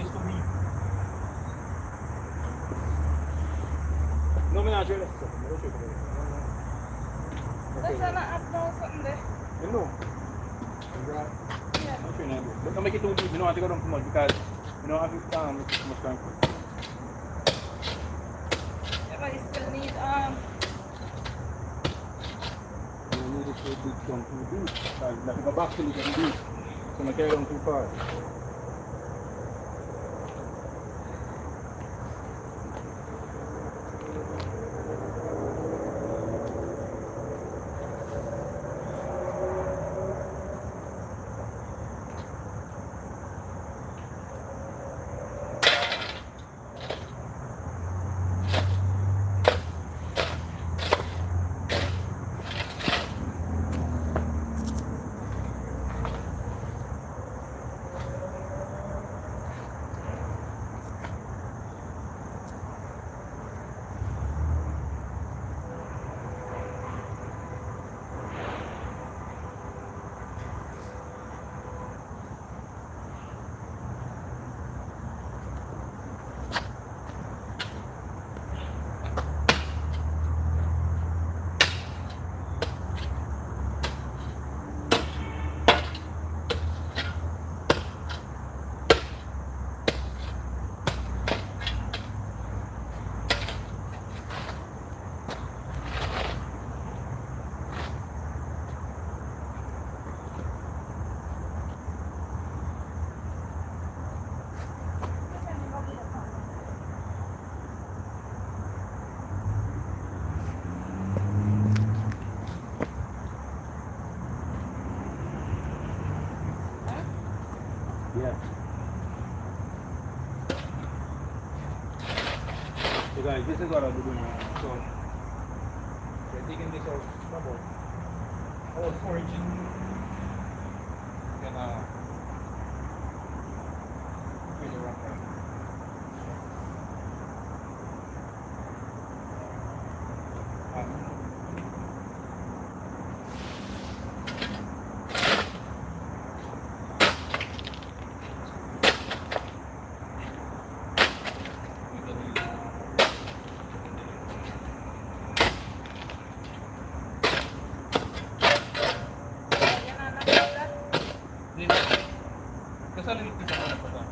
is to me. No, me not sure. That's not no something there. You know. Yeah. I'm sure not. But I make it too deep. You know, I have to go down too much because you know I have to too much concrete. Yeah, but you still need You need it to be done too deep. Like to go back till it gets deep. So I carry on too far. Yeah. So guys, this is what I'll be doing right now. So we're taking this out about 4 inches. Then finish it up right.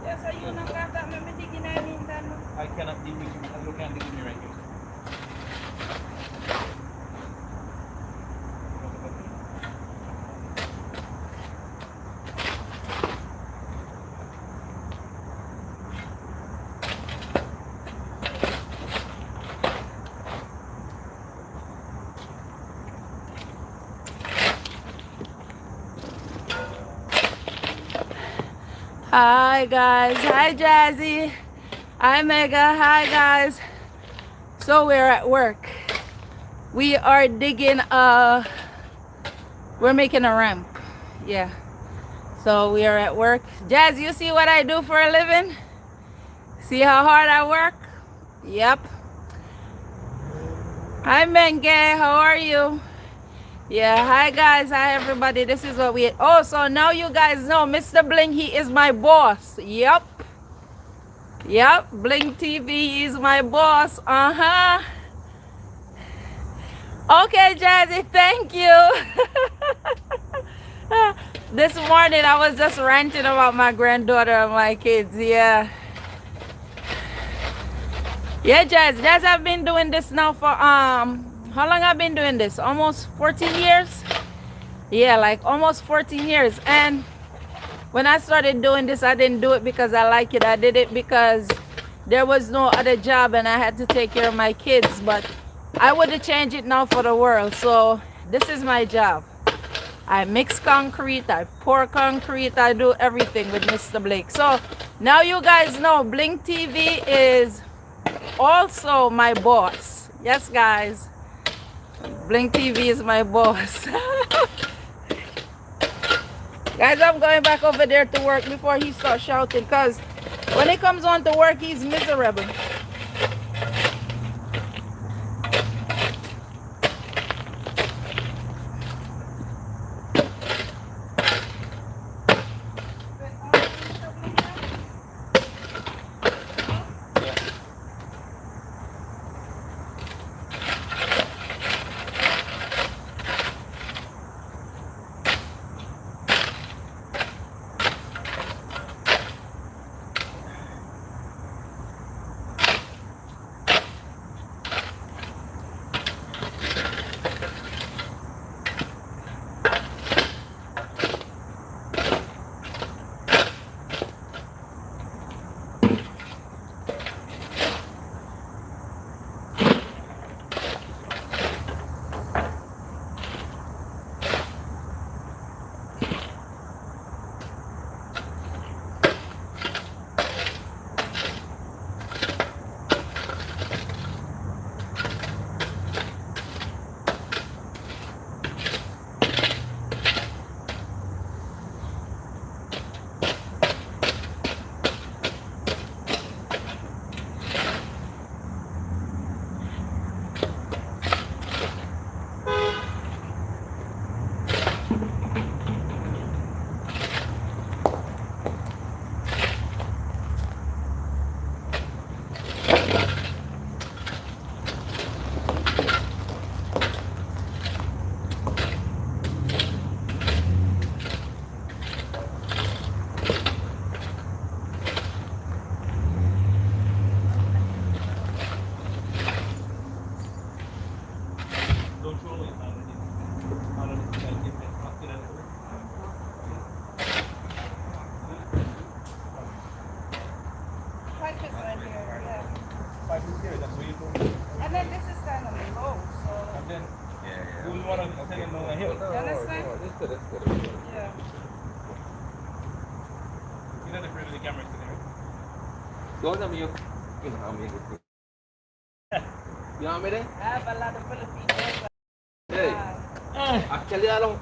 yes, so you not got that maybe digging I mean that no. I cannot dig with you. You can't dig with me right here. Hi guys, hi Jazzy, hi Mega, hi guys. So we're at work. We are digging we're making a ramp. Yeah. So we are at work. Jazz, you see what I do for a living? See how hard I work? Yep. Hi Menge, how are you? Yeah, hi guys, hi everybody. This is what we oh, so now you guys know Mr. Bling, he is my boss. Yep. Yep, Bling TV is my boss. Uh-huh. Okay, Jazzy, thank you. This morning I was just ranting about my granddaughter and my kids. Yeah. Yeah, Jazz, I've been doing this now for how long I've been doing this? Almost 14 years? Yeah, like almost 14 years. And when I started doing this, I didn't do it because I like it. I did it because there was no other job and I had to take care of my kids. But I wouldn't change it now for the world. So this is my job. I mix concrete, I pour concrete, I do everything with Mr. Blake. So now you guys know Bling TV is also my boss. Yes, guys. Bling TV is my boss. Guys, I'm going back over there to work before he starts shouting, because when he comes on to work, he's miserable. might be scared. That's what you do. And then this is kind of low, so. And then Yeah. you will want to send him down the hill. No, You understand? no, that's good. Yeah. You're not afraid of the cameras today, right? Don't tell me you know how many. You know how many? I have a lot of Filipinos. Hey, actually, I don't.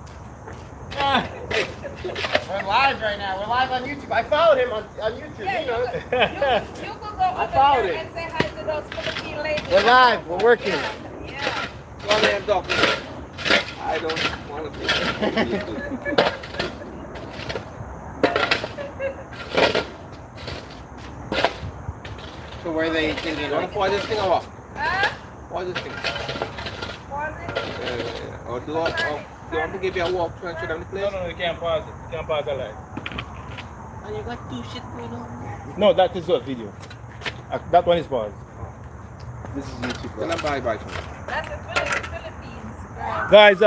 We're live right now. We're live on YouTube. I followed him on YouTube. Yeah, You know. you could go over followed there it. and say hi to those Philippine ladies. We're live. We're working. Yeah. Go ahead and talk. I don't want to be. So where they thinking? You want to pause this thing or what? Huh? Pause this thing. Was it? Or do you want to give you a walk through and show them the place? No, you can't pause it. You can't pause that live. And you got two shit going on. No, that is a video. That one is paused. This is YouTube. Tell them bye-bye. That's the Philippines. Girl. Guys,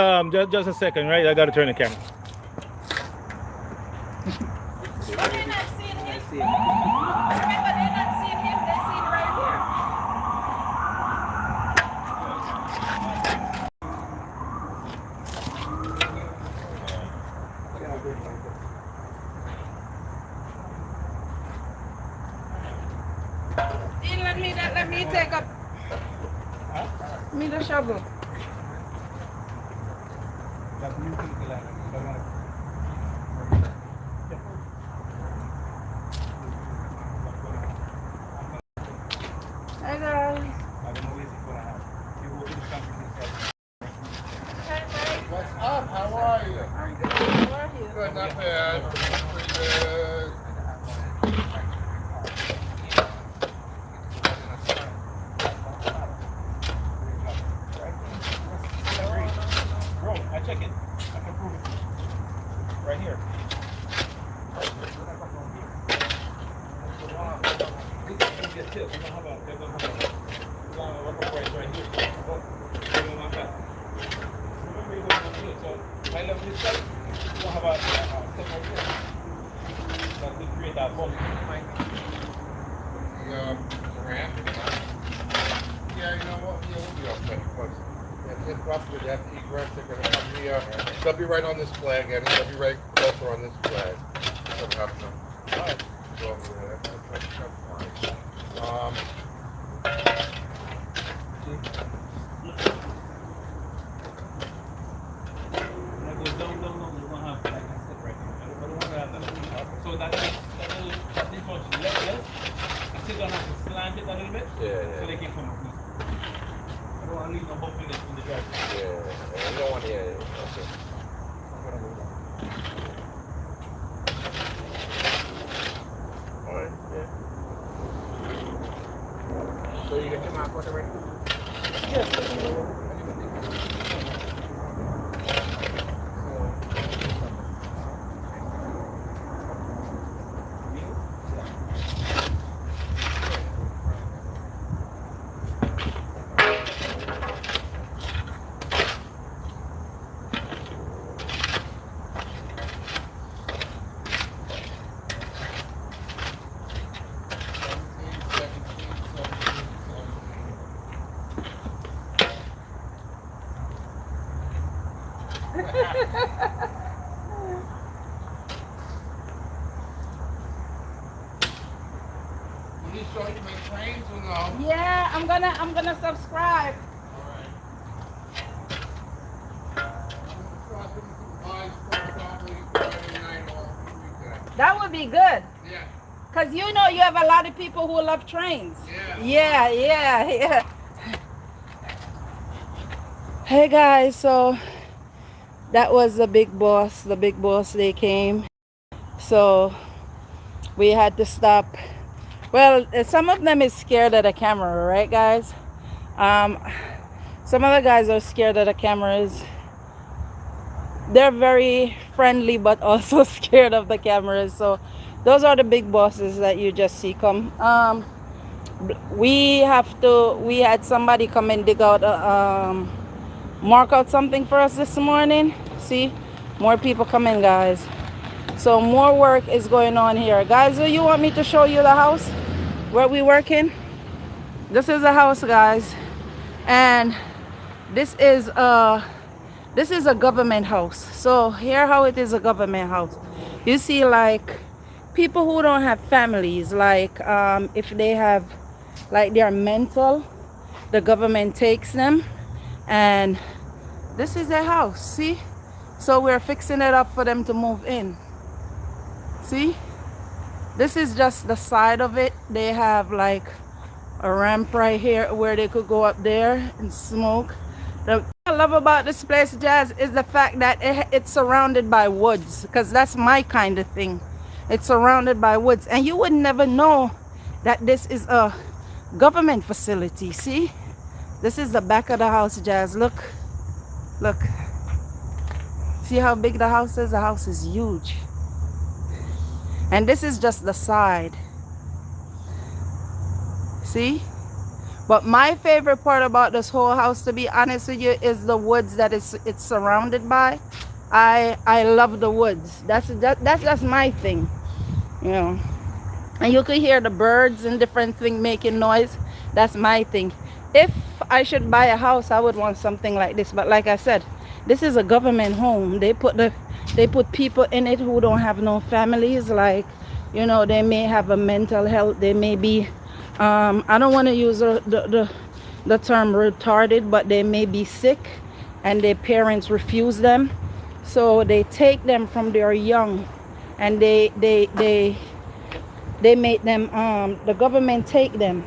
just a second, right? I gotta turn the camera. But they're not seeing him. I see. Remember, they're not seeing him. They're seeing right here. Dean, let me take up. Me the shovel. Hi guys. Hi Mike. What's up? How are you? I'm good. How are you? Good, not bad. Pretty good. Bro, I check it. I can prove it. Right here. This is gonna get tipped. We're gonna have a price right here. Remember, you're going to do it. So, high level this side, you're gonna have a step right here. That will create that bump. The ramp. Yeah, you know what? Yeah, we'll be okay. If possible, they have to egress. They're going to come here. They'll be right on this flag, and they'll be right closer on this flag. They'll have to go over there. That's fine. When I go down, you're gonna have like a step right here. I don't want to have that. So that this one should let less. I'm still gonna have to slant it a little bit. So they can come up. I don't want to leave no bump in the drive. You don't want to hear it. Okay. I'm gonna go down. Alright, yeah. So you get your mark out already? You need to show you my trains or no? Yeah, I'm gonna subscribe. That would be good. Yeah. Cause you know you have a lot of people who love trains. Yeah. Hey guys, so that was the big boss. The big boss, they came. So we had to stop. Well, some of them is scared of the camera, right guys? Some of the guys are scared of the cameras. They're very friendly but also scared of the cameras. So those are the big bosses that you just see come. We had somebody come and dig out mark out something for us this morning. See, more people coming, guys. So more work is going on here, guys. Do you want me to show you the house where we working? This is a house, guys, and this is a government house. So here how it is a government house. You see, like, people who don't have families, like if they have, like, they are mental, the government takes them, and this is their house. See, so we're fixing it up for them to move in. See, this is just the side of it. They have like a ramp right here where they could go up there and smoke. The thing I love about this place, Jazz, is the fact that it's surrounded by woods, because that's my kind of thing. It's surrounded by woods, and you would never know that this is a government facility. See, this is the back of the house, Jazz. Look, see how big the house is? The house is huge, and this is just the side. See, but my favorite part about this whole house, to be honest with you, is the woods that it's surrounded by. I love the woods. That's just my thing, you know. And you could hear the birds and different things making noise. That's my thing. If I should buy a house, I would want something like this. But like I said, this is a government home. They put people in it who don't have no families. Like, you know, they may have a mental health. They may be, I don't want to use the term retarded, but they may be sick and their parents refuse them. So they take them from their young, and they make them, the government take them,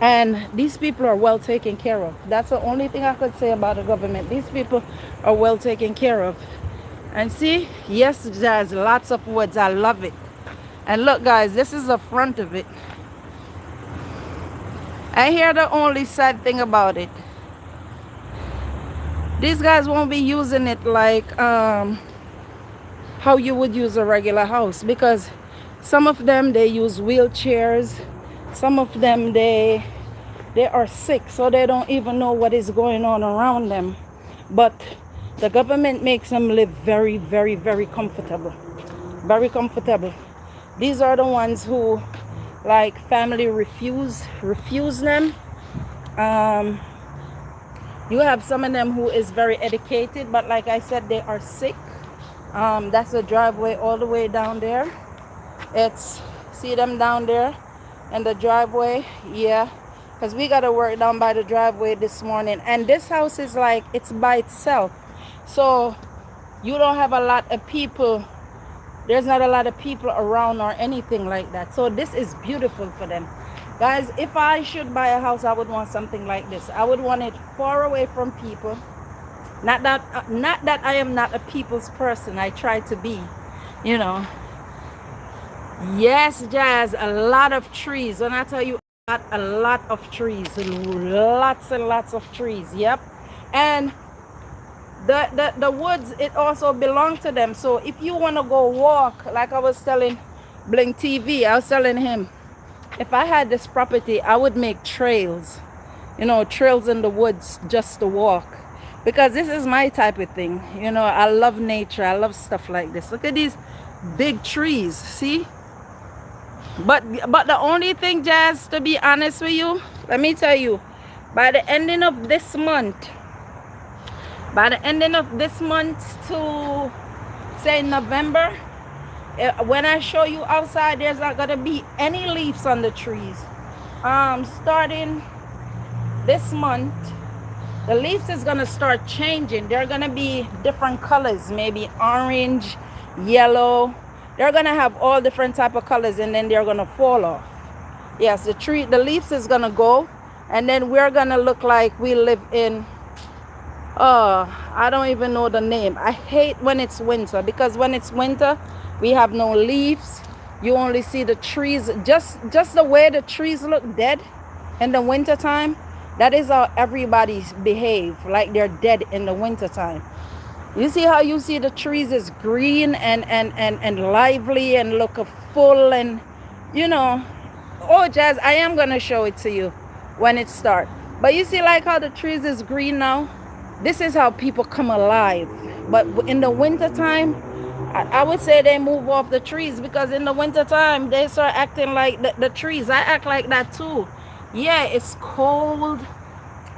and these people are well taken care of. That's the only thing I could say about the government. These people are well taken care of. And see, yes, there's lots of woods. I love it. And look, guys, this is the front of it. And here the only sad thing about it, these guys won't be using it like how you would use a regular house, because some of them, they use wheelchairs. Some of them, they are sick, so they don't even know what is going on around them. But the government makes them live very, very, very comfortable. Very comfortable. These are the ones who, like, family refuse them. You have some of them who is very educated, but like I said, they are sick. That's the driveway all the way down there. It's, see them down there in the driveway? Yeah, because we got to work down by the driveway this morning. And this house is like, it's by itself. So you don't have a lot of people. There's not a lot of people around or anything like that. So this is beautiful for them. Guys, if I should buy a house, I would want something like this. I would want it far away from people. Not that I am not a people's person. I try to be, you know. Yes, Jazz, a lot of trees. When I tell you a lot of trees, lots and lots of trees. Yep. And the woods, it also belongs to them. So if you want to go walk, like I was telling Bling TV, I was telling him, if I had this property, I would make trails, you know, trails in the woods just to walk, because this is my type of thing. You know, I love nature. I love stuff like this. Look at these big trees. See? But the only thing, Jazz, to be honest with you, let me tell you, by the ending of this month to, say, November, when I show you outside, there's not gonna be any leaves on the trees. Starting this month, the leaves is gonna start changing. They're gonna be different colors, maybe orange, yellow. They're gonna have all different type of colors, and then they're gonna fall off. Yes, the leaves is gonna go, and then we're gonna look like we live in, I don't even know the name. I hate when it's winter, because when it's winter, we have no leaves. You only see the trees, just the way the trees look dead in the winter time. That is how everybody behave, like they're dead in the winter time. You see how you see the trees is green and lively and look full, and you know. Oh, Jazz, I am gonna show it to you when it starts. But you see like how the trees is green now? This is how people come alive. But in the winter time, I would say they move off the trees, because in the winter time they start acting like the trees. I act like that too. Yeah, it's cold.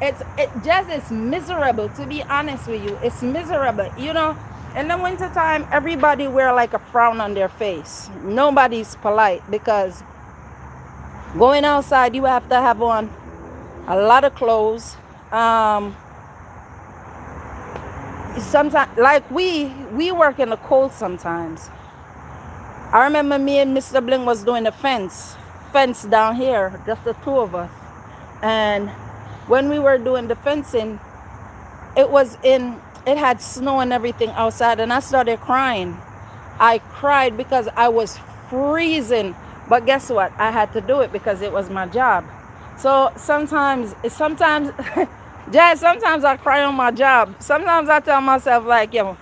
It just is miserable, to be honest with you. It's miserable. You know, in the wintertime, everybody wear like a frown on their face. Nobody's polite because going outside, you have to have on a lot of clothes. Sometimes, like we work in the cold sometimes. I remember me and Mr. Bling was doing the fence down here, just the two of us. And when we were doing the fencing, it had snow and everything outside, and I started crying. I cried because I was freezing. But guess what? I had to do it because it was my job. So sometimes Jazz, sometimes I cry on my job. Sometimes I tell myself like, yo,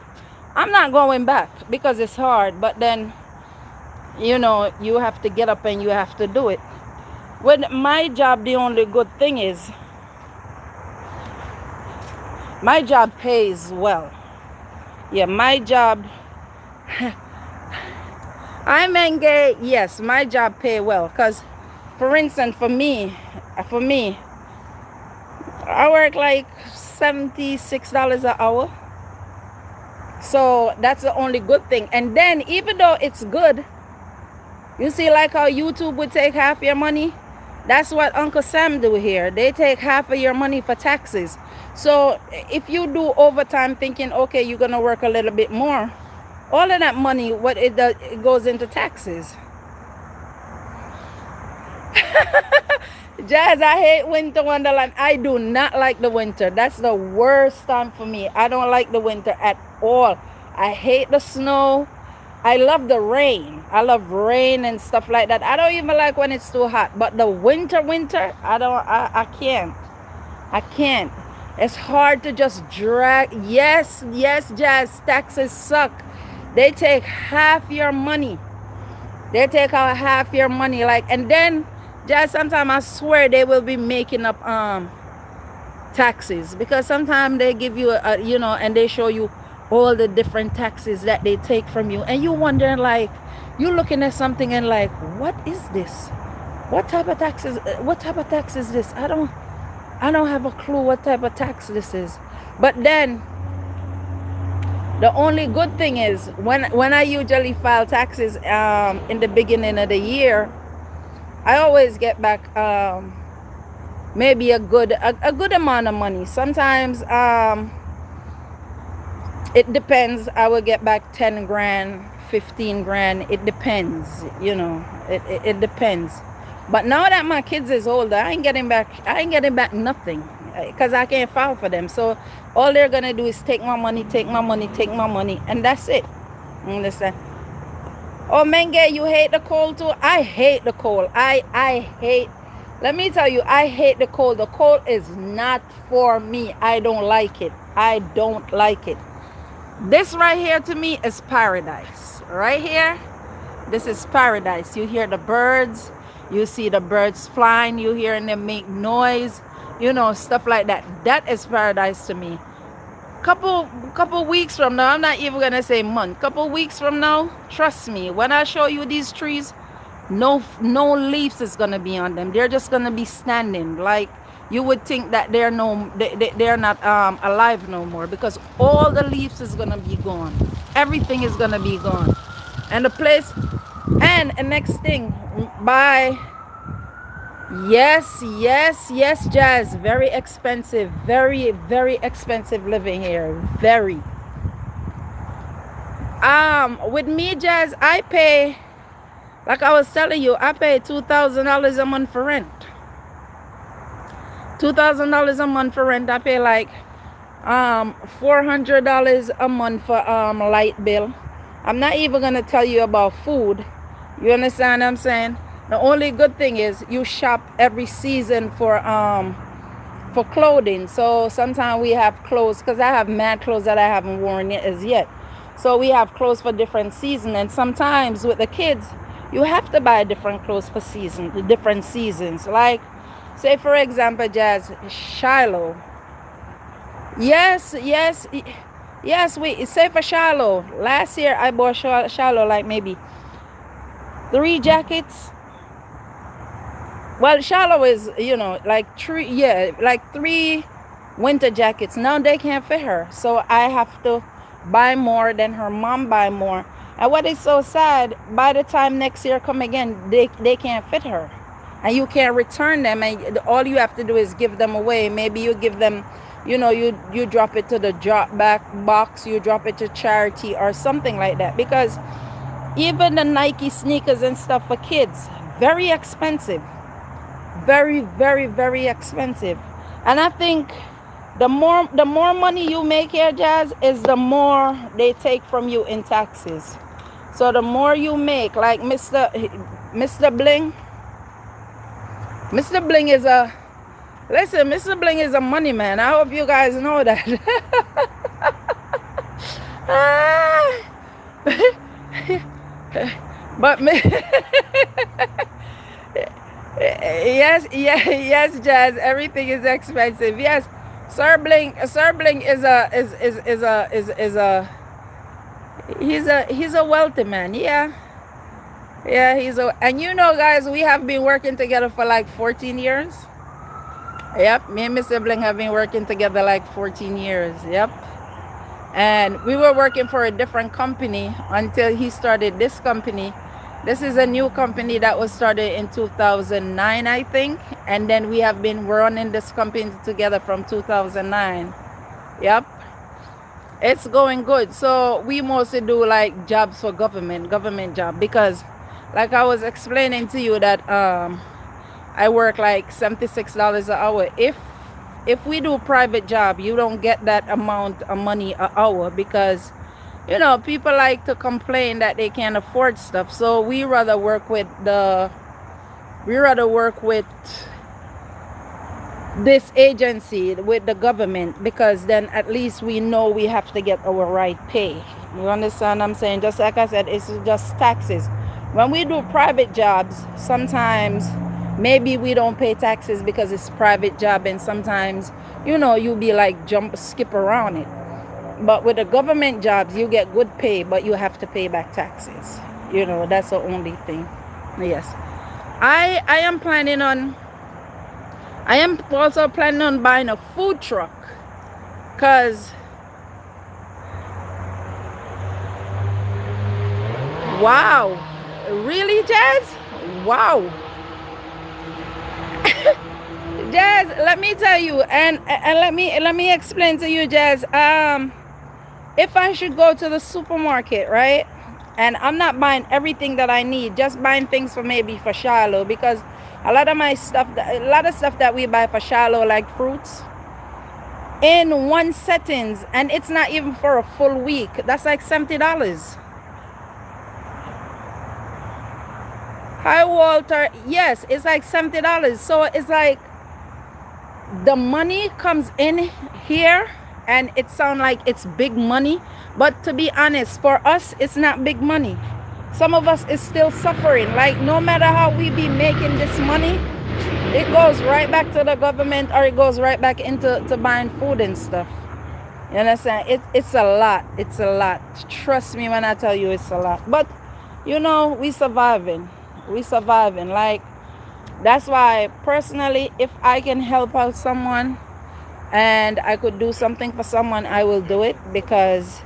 I'm not going back because it's hard. But then, you know, you have to get up and you have to do it. With my job, the only good thing is my job pays well. Yeah, my job, I Menge, yes, my job pay well. Because, for instance, for me, I work like $76 an hour. So that's the only good thing. And then even though it's good, you see like how YouTube would take half your money? That's what Uncle Sam do here. They take half of your money for taxes. So if you do overtime thinking, okay, you're going to work a little bit more, all of that money, what it does, it goes into taxes. Jazz, I hate winter wonderland. I do not like the winter. That's the worst time for me. I don't like the winter at all. I hate the snow. I love the rain. I love rain and stuff like that. I don't even like when it's too hot. But the winter, I can't. I can't. It's hard to just drag. Yes, Jazz, taxes suck. They take half your money. They take out half your money. Like, and then just sometimes I swear they will be making up taxes, because sometimes they give you a, you know, and they show you all the different taxes that they take from you, and you wondering like, you looking at something and like, what is this? What type of taxes? What type of tax is this? I don't have a clue what type of tax this is. But then the only good thing is when I usually file taxes in the beginning of the year, I always get back maybe a good amount of money. Sometimes it depends. I will get back 10 grand, 15 grand. It depends, you know. It depends. But now that my kids is older, I ain't getting back nothing, because I can't file for them. So all they're gonna do is take my money, and that's it. Understand? Oh, Menge, you hate the cold too? I hate the cold. I hate, let me tell you, I hate the cold. The cold is not for me. I don't like it. I don't like it. This right here to me is paradise. Right here, this is paradise. You hear the birds. You see the birds flying. You hear them make noise. You know, stuff like that. That is paradise to me. Couple weeks from now, I'm not even gonna say month, couple weeks from now, trust me, when I show you these trees, no leaves is gonna be on them. They're just gonna be standing. Like, you would think that they're not alive no more, because all the leaves is gonna be gone. Everything is gonna be gone. And the place, and the next thing, by yes, Jazz, very expensive, very, very expensive living here. Very. With me, Jazz, I pay, like I was telling you, I pay $2,000 a month for rent. $2,000 a month for rent. I pay like $400 a month for light bill. I'm not even gonna tell you about food. You understand what I'm saying? The only good thing is you shop every season for clothing. So sometimes we have clothes, because I have mad clothes that I haven't worn as yet. So we have clothes for different seasons. And sometimes with the kids, you have to buy different clothes for different seasons. Like, say for example, Jazz, Shiloh. Yes, we say for Shiloh. Last year I bought Shiloh like maybe 3 jackets. Well, Charlotte is, you know, like three, yeah, like 3 winter jackets. Now they can't fit her. So I have to buy more than her mom buy more. And what is so sad, by the time next year come again, they can't fit her. And you can't return them. And all you have to do is give them away. Maybe you give them, you know, you drop it to the drop back box, you drop it to charity or something like that. Because even the Nike sneakers and stuff for kids, very expensive. Very, very, very expensive. And I think the more money you make here, Jazz, is the more they take from you in taxes. So the more you make, like Mr. Bling, Mr. Bling is a, listen, Mr. Bling is a money man. I hope you guys know that. But yes, yes, Jazz. Everything is expensive. Yes, Sir Bling is a he's a wealthy man. Yeah, yeah, and you know, guys, we have been working together for like 14 years. Yep, me and Mr. Bling have been working together like 14 years. Yep. And we were working for a different company until he started this company. This is a new company that was started in 2009, I think. And then we have been running this company together from 2009. Yep. It's going good. So we mostly do like jobs for government job, because like I was explaining to you that I work like $76 an hour. If we do private job, you don't get that amount of money an hour, because you know, people like to complain that they can't afford stuff. So we rather work with this agency, with the government, because then at least we know we have to get our right pay. You understand what I'm saying? Just like I said, it's just taxes. When we do private jobs, sometimes maybe we don't pay taxes because it's private job, and sometimes, you know, you be like skip around it. But with the government jobs, you get good pay, but you have to pay back taxes. You know, that's the only thing. Yes. I am also planning on buying a food truck. Cause wow. Really, Jazz? Wow. Jazz, let me tell you, and let me explain to you, Jazz. If I should go to the supermarket, right, and I'm not buying everything that I need, just buying things for maybe for Shiloh, because a lot of stuff that we buy for Shiloh, like fruits, in one settings, and it's not even for a full week. That's like $70. Hi, Walter. Yes, it's like $70. So it's like the money comes in here, and it sounds like it's big money, but to be honest, for us, it's not big money. Some of us is still suffering. Like, no matter how we be making this money, it goes right back to the government, or it goes right back into buying food and stuff. You understand? It's a lot. It's a lot. Trust me when I tell you it's a lot. But you know, we surviving. Like, that's why personally, if I can help out someone and I could do something for someone, I will do it, because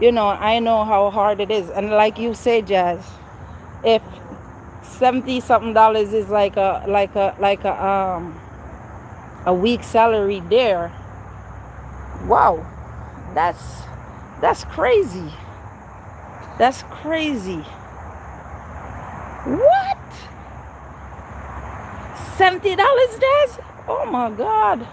you know, I know how hard it is. And like you say, Jazz, if $70 something is like a week salary there, wow, that's crazy. That's crazy. What? $70, Jazz? Oh my God.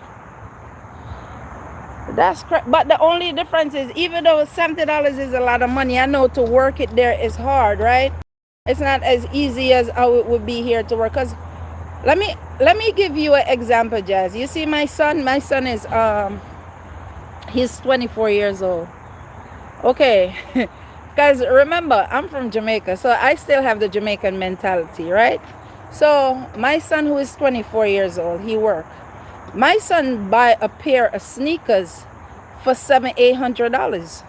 That's but the only difference is, even though $70 is a lot of money, I know to work it there is hard, right? It's not as easy as how it would be here to work. Cause let me give you an example, Jazz. You see my son is he's 24 years old. Okay. Because remember, I'm from Jamaica, so I still have the Jamaican mentality, right? So my son, who is 24 years old, he works. My son buy a pair of sneakers for $700-800.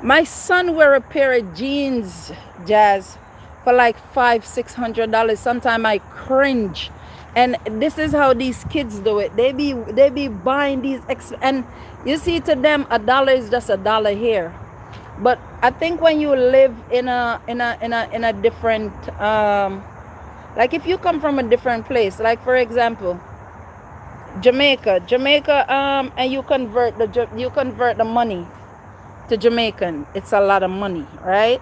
My son wear a pair of jeans, Jazz, for like $500-600. Sometimes I cringe And this is how these kids do it. They be buying these and you see, to them a dollar is just a dollar here. But I think when you live in a different like if you come from a different place, like for example Jamaica, and you convert the money to Jamaican, it's a lot of money, right?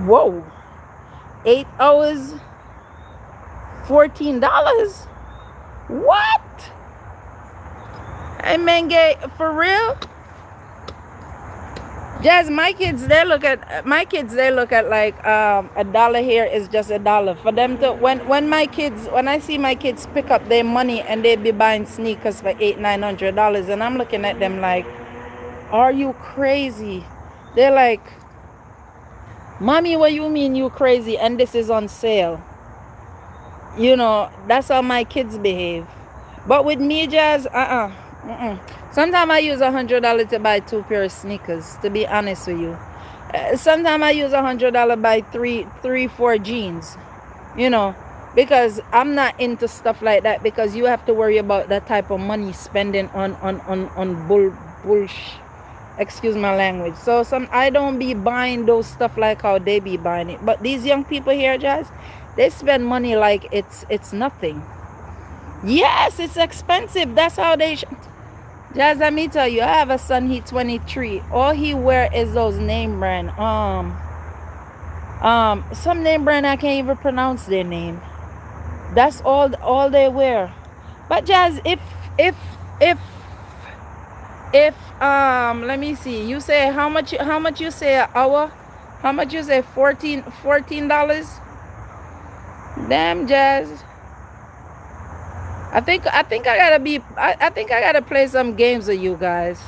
Whoa. 8 hours, $14. What? Hey man, for real? Jazz, my kids they look at like a dollar here is just a dollar. For them to when I see my kids pick up their money and they be buying sneakers for $800-900, and I'm looking at them like, are you crazy? They're like, Mommy, what you mean you crazy and this is on sale? You know, that's how my kids behave. But with me, Jazz, sometimes I use $100 to buy 2 pair of sneakers, to be honest with you. Sometimes I use $100 to buy 4 jeans, you know, because I'm not into stuff like that, because you have to worry about that type of money spending on bullshit. Excuse my language. So I don't be buying those stuff like how they be buying it. But these young people here, Jazz, they spend money like it's nothing. Yes, it's expensive. That's how they Jazz, let me tell you, I have a son, he's 23. All he wear is those name brand. Some name brand I can't even pronounce their name. That's all they wear. But Jazz, if let me see, you say how much you say an hour? How much you say? $14? Damn, Jazz. I think I gotta play some games with you guys.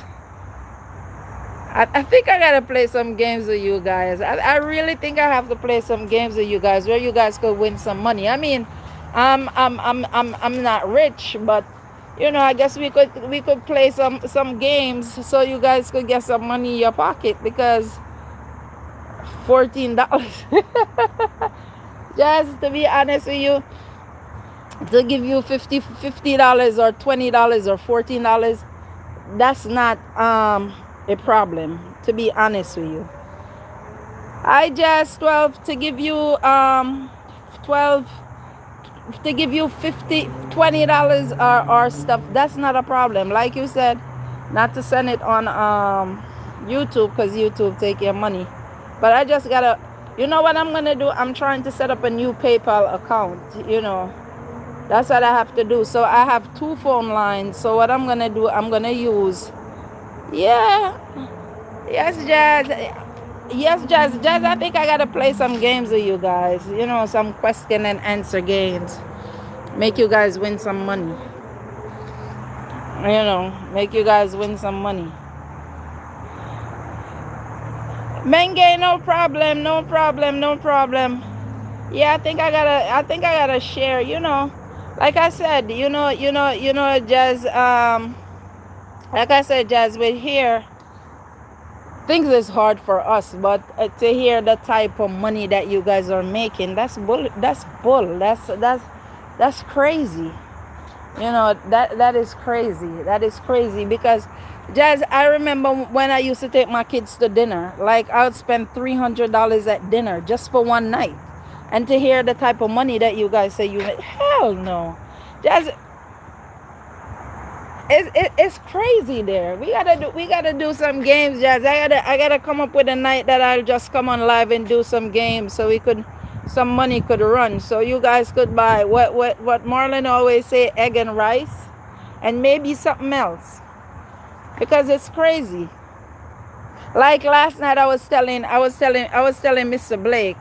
I think I gotta play some games with you guys. I really think I have to play some games with you guys where you guys could win some money. I mean, I'm not rich, but you know, I guess we could play some games so you guys could get some money in your pocket, because $14. Just to be honest with you, to give you $50 or $20 or $14, that's not a problem, to be honest with you. I just 12 to give you 12 to give you $20 or stuff, that's not a problem. Like you said, not to send it on YouTube, because YouTube take your money. But I just gotta, you know what I'm gonna do? I'm trying to set up a new PayPal account, you know. That's what I have to do. So I have 2 phone lines. So what I'm gonna do, I'm gonna use, yes, Jazz, I think I gotta play some games with you guys, you know, some question and answer games, make you guys win some money, you know, make you guys win some money. Menge, no problem. Yeah, I think I gotta share, you know, like I said, you know, Jazz, like I said, Jazz, with here, things is hard for us, but to hear the type of money that you guys are making, that's bull. That's crazy. You know, that is crazy, because Jazz, I remember when I used to take my kids to dinner, like I would spend $300 at dinner just for one night. And to hear the type of money that you guys say you make, hell no. Jazz, it's crazy there. We gotta do some games, Jazz. I gotta come up with a night that I'll just come on live and do some games, so some money could run, so you guys could buy what Marlon always say, egg and rice, and maybe something else, because it's crazy. Like last night, I was telling Mr. Blake,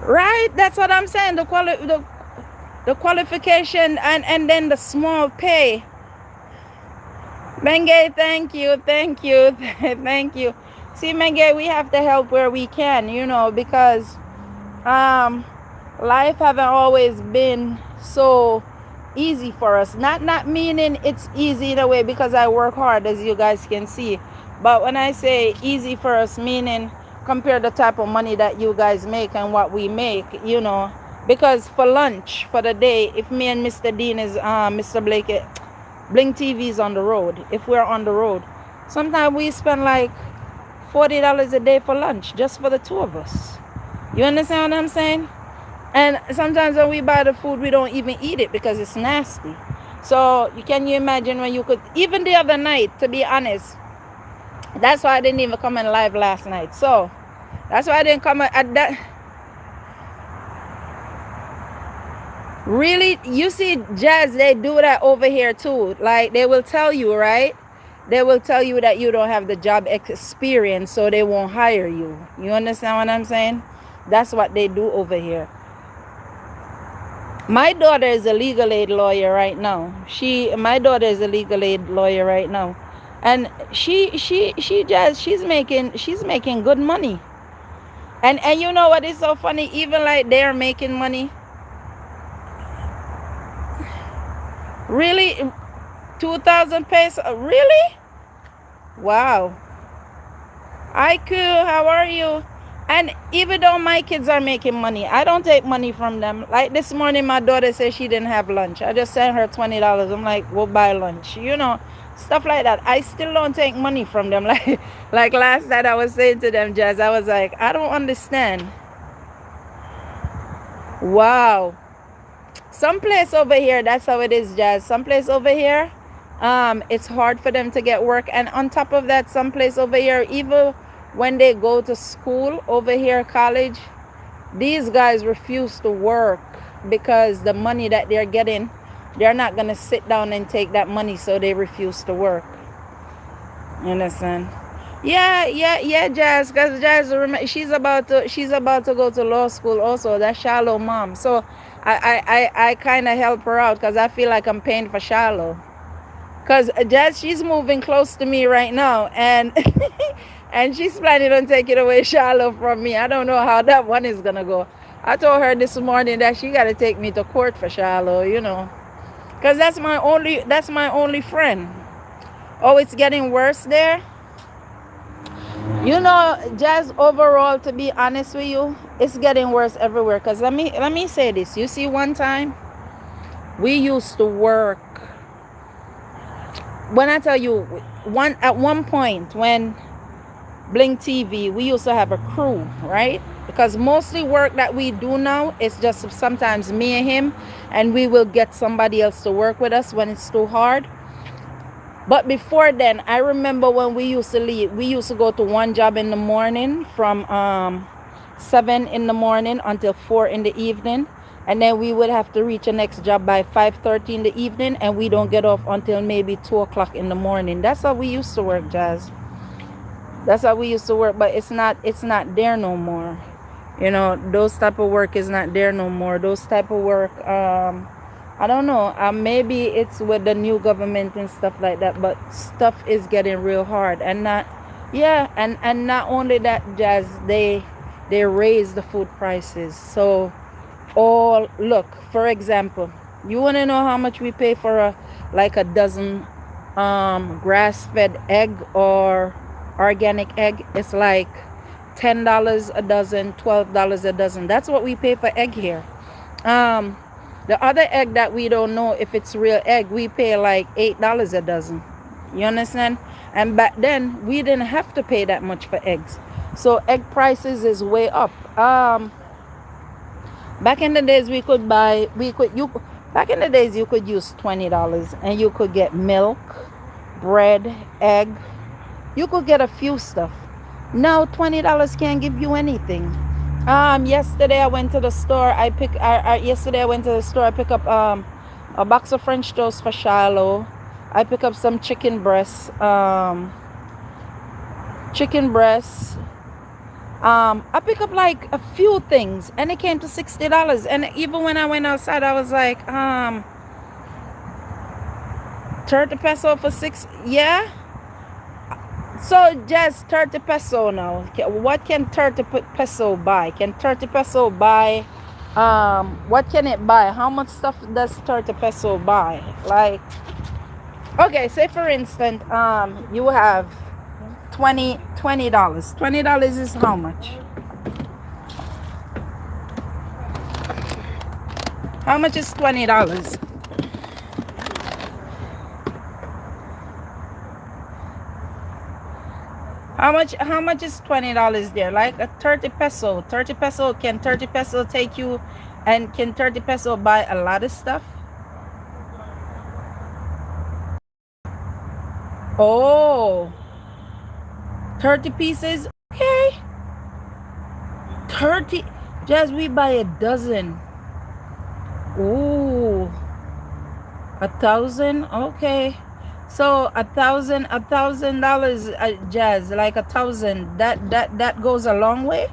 right? That's what I'm saying. The qualification and then the small pay. Menge, thank you. See, Menge, we have to help where we can, you know, because life haven't always been so easy for us. Not meaning it's easy in a way, because I work hard, as you guys can see, But when I say easy for us, meaning compare the type of money that you guys make and what we make, you know, because for lunch for the day, if me and Mr. Dean is Mr. Blake Blink TV is on the road, if we're on the road, sometimes we spend like $40 a day for lunch just for the two of us. You understand what I'm saying? And sometimes when we buy the food, we don't even eat it because it's nasty. So can you imagine when you could, even the other night, to be honest, that's why I didn't even come in live last night. So that's why I didn't come at that. Really, you see, Jazz, they do that over here too. Like they will tell you, right? They will tell you that you don't have the job experience, so they won't hire you. You understand what I'm saying? That's what they do over here. My daughter is a legal aid lawyer right now. My daughter is a legal aid lawyer right now, and she's making good money. And you know what is so funny? Even like they're making money. Really, 2,000 pesos? Really? Wow. Hi, cool. How are you? And even though my kids are making money, I don't take money from them. Like this morning, my daughter said she didn't have lunch. I just sent her $20. I'm like, we'll buy lunch. You know, stuff like that. I still don't take money from them. Like last night I was saying to them, Jazz, I was like, I don't understand. Wow. Someplace over here, that's how it is, Jazz. Someplace over here, it's hard for them to get work. And on top of that, someplace over here, even when they go to school over here, college, these guys refuse to work because the money that they're getting, they're not going to sit down and take that money, so they refuse to work. You understand? Yeah, Jazz, because Jazz, she's about to go to law school also. That's Shallow mom. So I kind of help her out because I feel like I'm paying for Shallow. Because Jazz, she's moving close to me right now, and and she's planning on taking away Shallow from me. I don't know how that one is gonna go. I told her this morning that she got to take me to court for Shallow, you know, because that's my only friend. Oh, it's getting worse there. You know, Jazz, overall, to be honest with you, it's getting worse everywhere. Because let me say this. You see, one time, we used to work. When I tell you, at one point, when Blink TV, we used to have a crew, right? Because mostly work that we do now is just sometimes me and him. And we will get somebody else to work with us when it's too hard. But before then, I remember when we used to leave, we used to go to one job in the morning from 7 in the morning until 4 in the evening. And then we would have to reach the next job by 5:30 in the evening. And we don't get off until maybe 2 o'clock in the morning. That's how we used to work, Jazz. That's how we used to work. But it's not there no more. You know, those type of work is not there no more. Those type of work, I don't know. Maybe it's with the new government and stuff like that, but stuff is getting real hard. And not only that, Jazz, they raise the food prices. So, look, for example, you want to know how much we pay for a dozen grass-fed egg or organic egg? It's like $10 a dozen, $12 a dozen. That's what we pay for egg here. The other egg that we don't know if it's real egg, we pay like $8 a dozen. You understand? And back then, we didn't have to pay that much for eggs. So egg prices is way up. Back in the days, you could use $20 and you could get milk, bread, egg. You could get a few stuff. Now $20 can't give you anything. Yesterday I went to the store. I picked up a box of French toast for Shiloh. I picked up some chicken breasts. I picked up like a few things, and it came to $60. And even when I went outside, I was like, 30 peso for 6. Yeah. So just 30 peso now. What can 30 peso buy? Can 30 peso buy, what can it buy? How much stuff does 30 peso buy? Like, okay, say for instance, you have $20. $20 is how much? How much is $20? How much is $20 there? Like a 30 peso. 30 peso, can 30 peso take you, and can 30 peso buy a lot of stuff? Oh, 30 pieces. Okay. 30. Just we buy a dozen. Ooh. 1,000. Okay. So $1,000, Jazz, like 1,000. That goes a long way.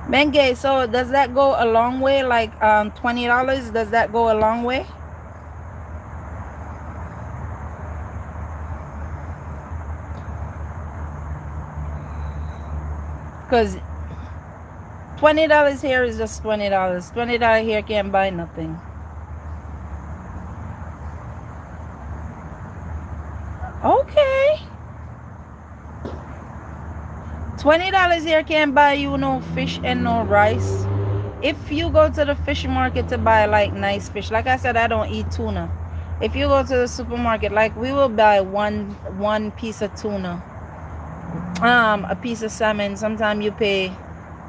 Menge, so does that go a long way? Like $20, does that go a long way? Because $20 here is just $20. $20 here can't buy nothing. Okay. $20 here can't buy you no fish and no rice. If you go to the fish market to buy like nice fish, like I said, I don't eat tuna. If you go to the supermarket, like we will buy one piece of tuna, a piece of salmon. Sometimes you pay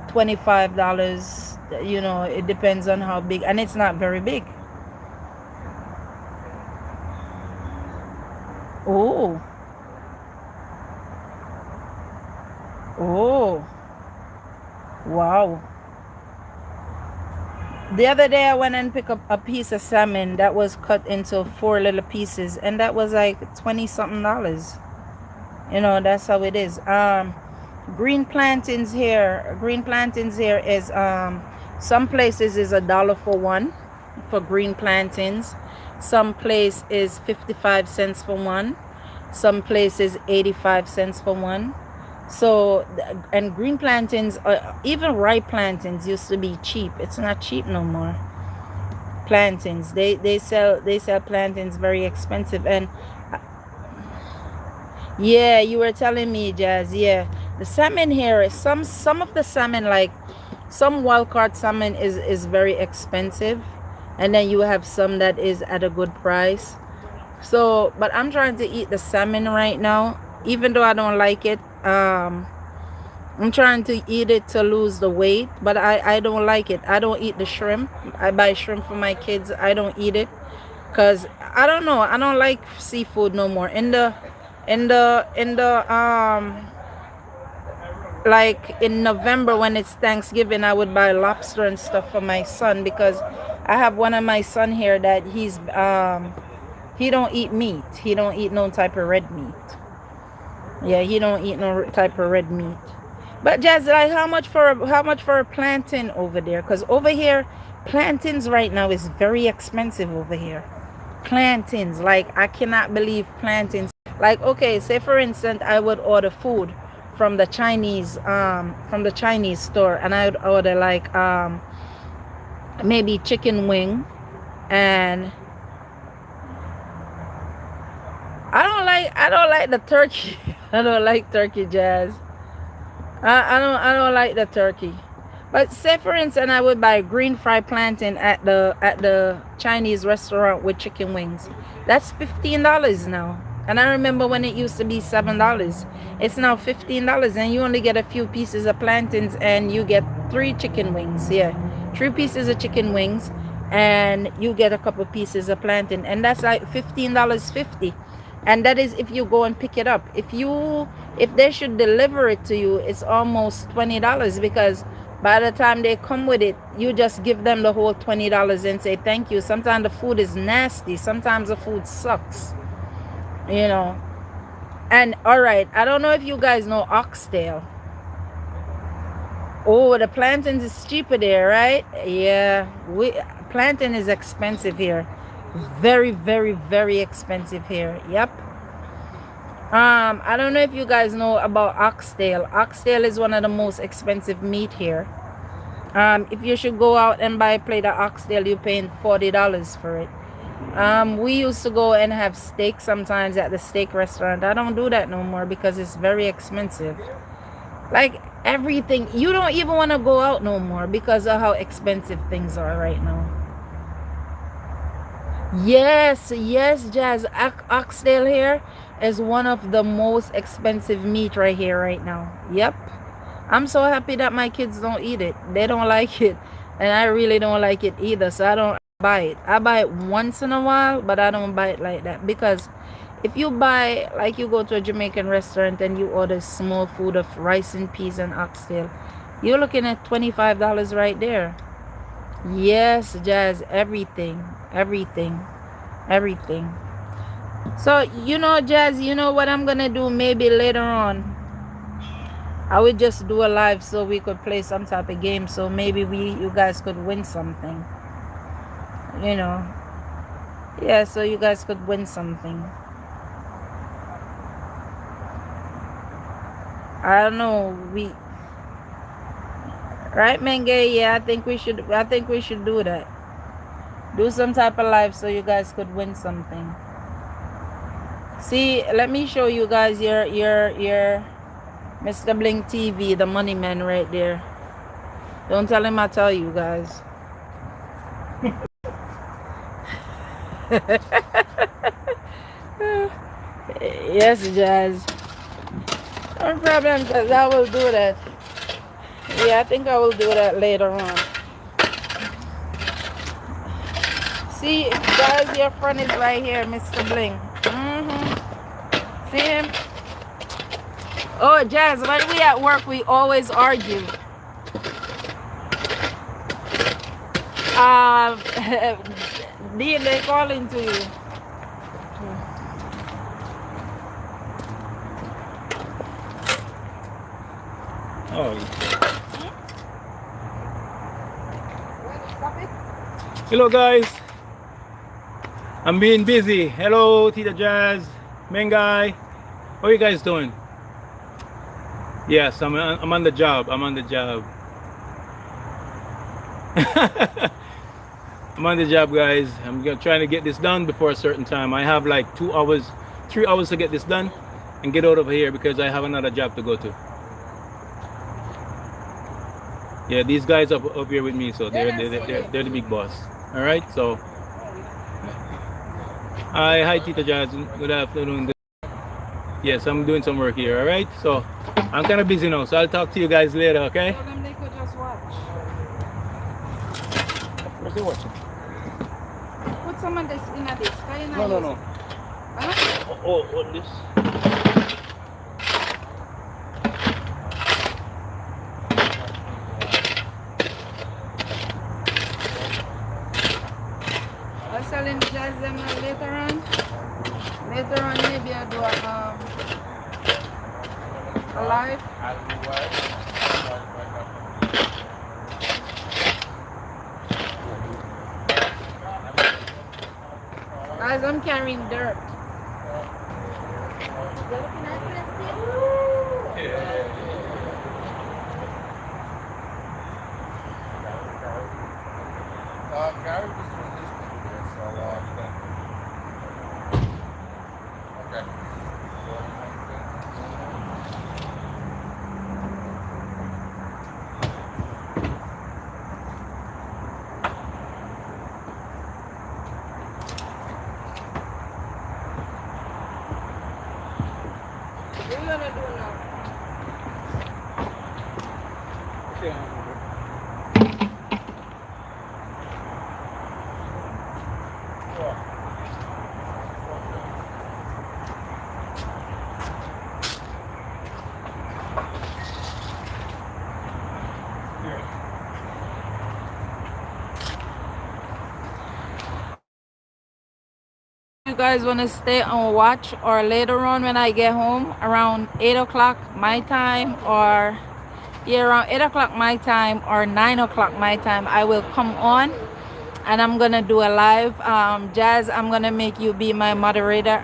$25. You know, it depends on how big, and it's not very big. Oh. Oh. Wow. The other day I went and picked up a piece of salmon that was cut into 4 little pieces, and that was like 20 something dollars. You know, that's how it is. Green plantains here is some places is $1 for one for green plantains. Some place is 55 cents for one. Some places 85 cents for one. So, and green plantains, even ripe plantains used to be cheap. It's not cheap no more. Plantains, they sell plantains very expensive. And yeah, you were telling me, Jazz. Yeah, the salmon here, some of the salmon, like some wild caught salmon is very expensive, and then you have some that is at a good price. So, but I'm trying to eat the salmon right now, even though I don't like it. I'm trying to eat it to lose the weight, but I don't like it. I don't eat the shrimp. I buy shrimp for my kids. I don't eat it because I don't know. I don't like seafood no more. Like in November when it's Thanksgiving, I would buy lobster and stuff for my son, because I have one of my son here that he don't eat meat. He don't eat no type of red meat. Yeah, he don't eat no type of red meat. But Jazz, like how much for a plantain over there? Because over here, plantains right now is very expensive over here. Plantains, like I cannot believe plantains. Like, okay, say for instance, I would order food from the Chinese store, and I would order like maybe chicken wing, and I don't like the turkey. I don't like turkey, Jazz. I don't like the turkey. But say for instance, I would buy green fried plantain at the Chinese restaurant with chicken wings. That's $15 now. And I remember when it used to be $7. It's now $15, and you only get a few pieces of plantains, and you get 3 chicken wings. Yeah, 3 pieces of chicken wings, and you get a couple pieces of plantain, and that's like $15.50. And that is if you go and pick it up. If they should deliver it to you, it's almost $20, because by the time they come with it, you just give them the whole $20 and say thank you. Sometimes the food is nasty. Sometimes the food sucks. You know. And all right, I don't know if you guys know oxtail. Oh, the plantains is cheaper there, right? Yeah, plantain is expensive here. Very, very, very expensive here. Yep. I don't know if you guys know about oxtail. Oxtail is one of the most expensive meat here. If you should go out and buy a plate of oxtail, you're paying $40 for it. We used to go and have steak sometimes at the steak restaurant. I don't do that no more because it's very expensive. Like everything, you don't even want to go out no more because of how expensive things are right now. Yes, yes, Jazz. Oxtail here is one of the most expensive meat right here right now. Yep. I'm so happy that my kids don't eat it. They don't like it. And I really don't like it either. So I don't buy it. I buy it once in a while, but I don't buy it like that. Because if you buy, like you go to a Jamaican restaurant and you order small food of rice and peas and oxtail, you're looking at $25 right there. Yes, Jazz, everything. So, Jazz, you know what I'm gonna do maybe later on? I would just do a live so we could play some type of game, so maybe you guys could win something. Yeah, so you guys could win something. I don't know, right, Menge? Yeah, I think we should do that. Do some type of live so you guys could win something. See, let me show you guys your Mr. Blink TV, the money man right there. Don't tell him I tell you guys. Yes, Jazz. No problem, because I will do that. Yeah, I think I will do that later on. See, guys, your friend is right here, Mr. Bling. See him? Oh, Jazz, when we at work, we always argue. They calling to you. Oh. Hello, guys. I'm being busy. Hello, Tita Jazz, Mengai. How are you guys doing? Yes, I'm on the job. I'm on the job. I'm on the job, guys. I'm trying to get this done before a certain time. I have like 2 hours, 3 hours to get this done and get out of here because I have another job to go to. Yeah, these guys up here with me, so they're the big boss. All right, so hi Tita Jazz. Good afternoon. Yes, I'm doing some work here. All right, so I'm kind of busy now, so I'll talk to you guys later. Okay? Tell them they could just watch. What's they watching? Put some of this in a dish. No. Huh? Oh, this. I'll tell him Jazz them later on. Later on, maybe I'll do a live. Guys, I'm carrying dirt. Gary was doing his thing there, so okay. What are you gonna do now? You guys want to stay and watch, or later on when I get home around 8 o'clock my time, or around 8 o'clock my time or 9 o'clock my time, I will come on and I'm gonna do a live. Jazz, I'm gonna make you be my moderator.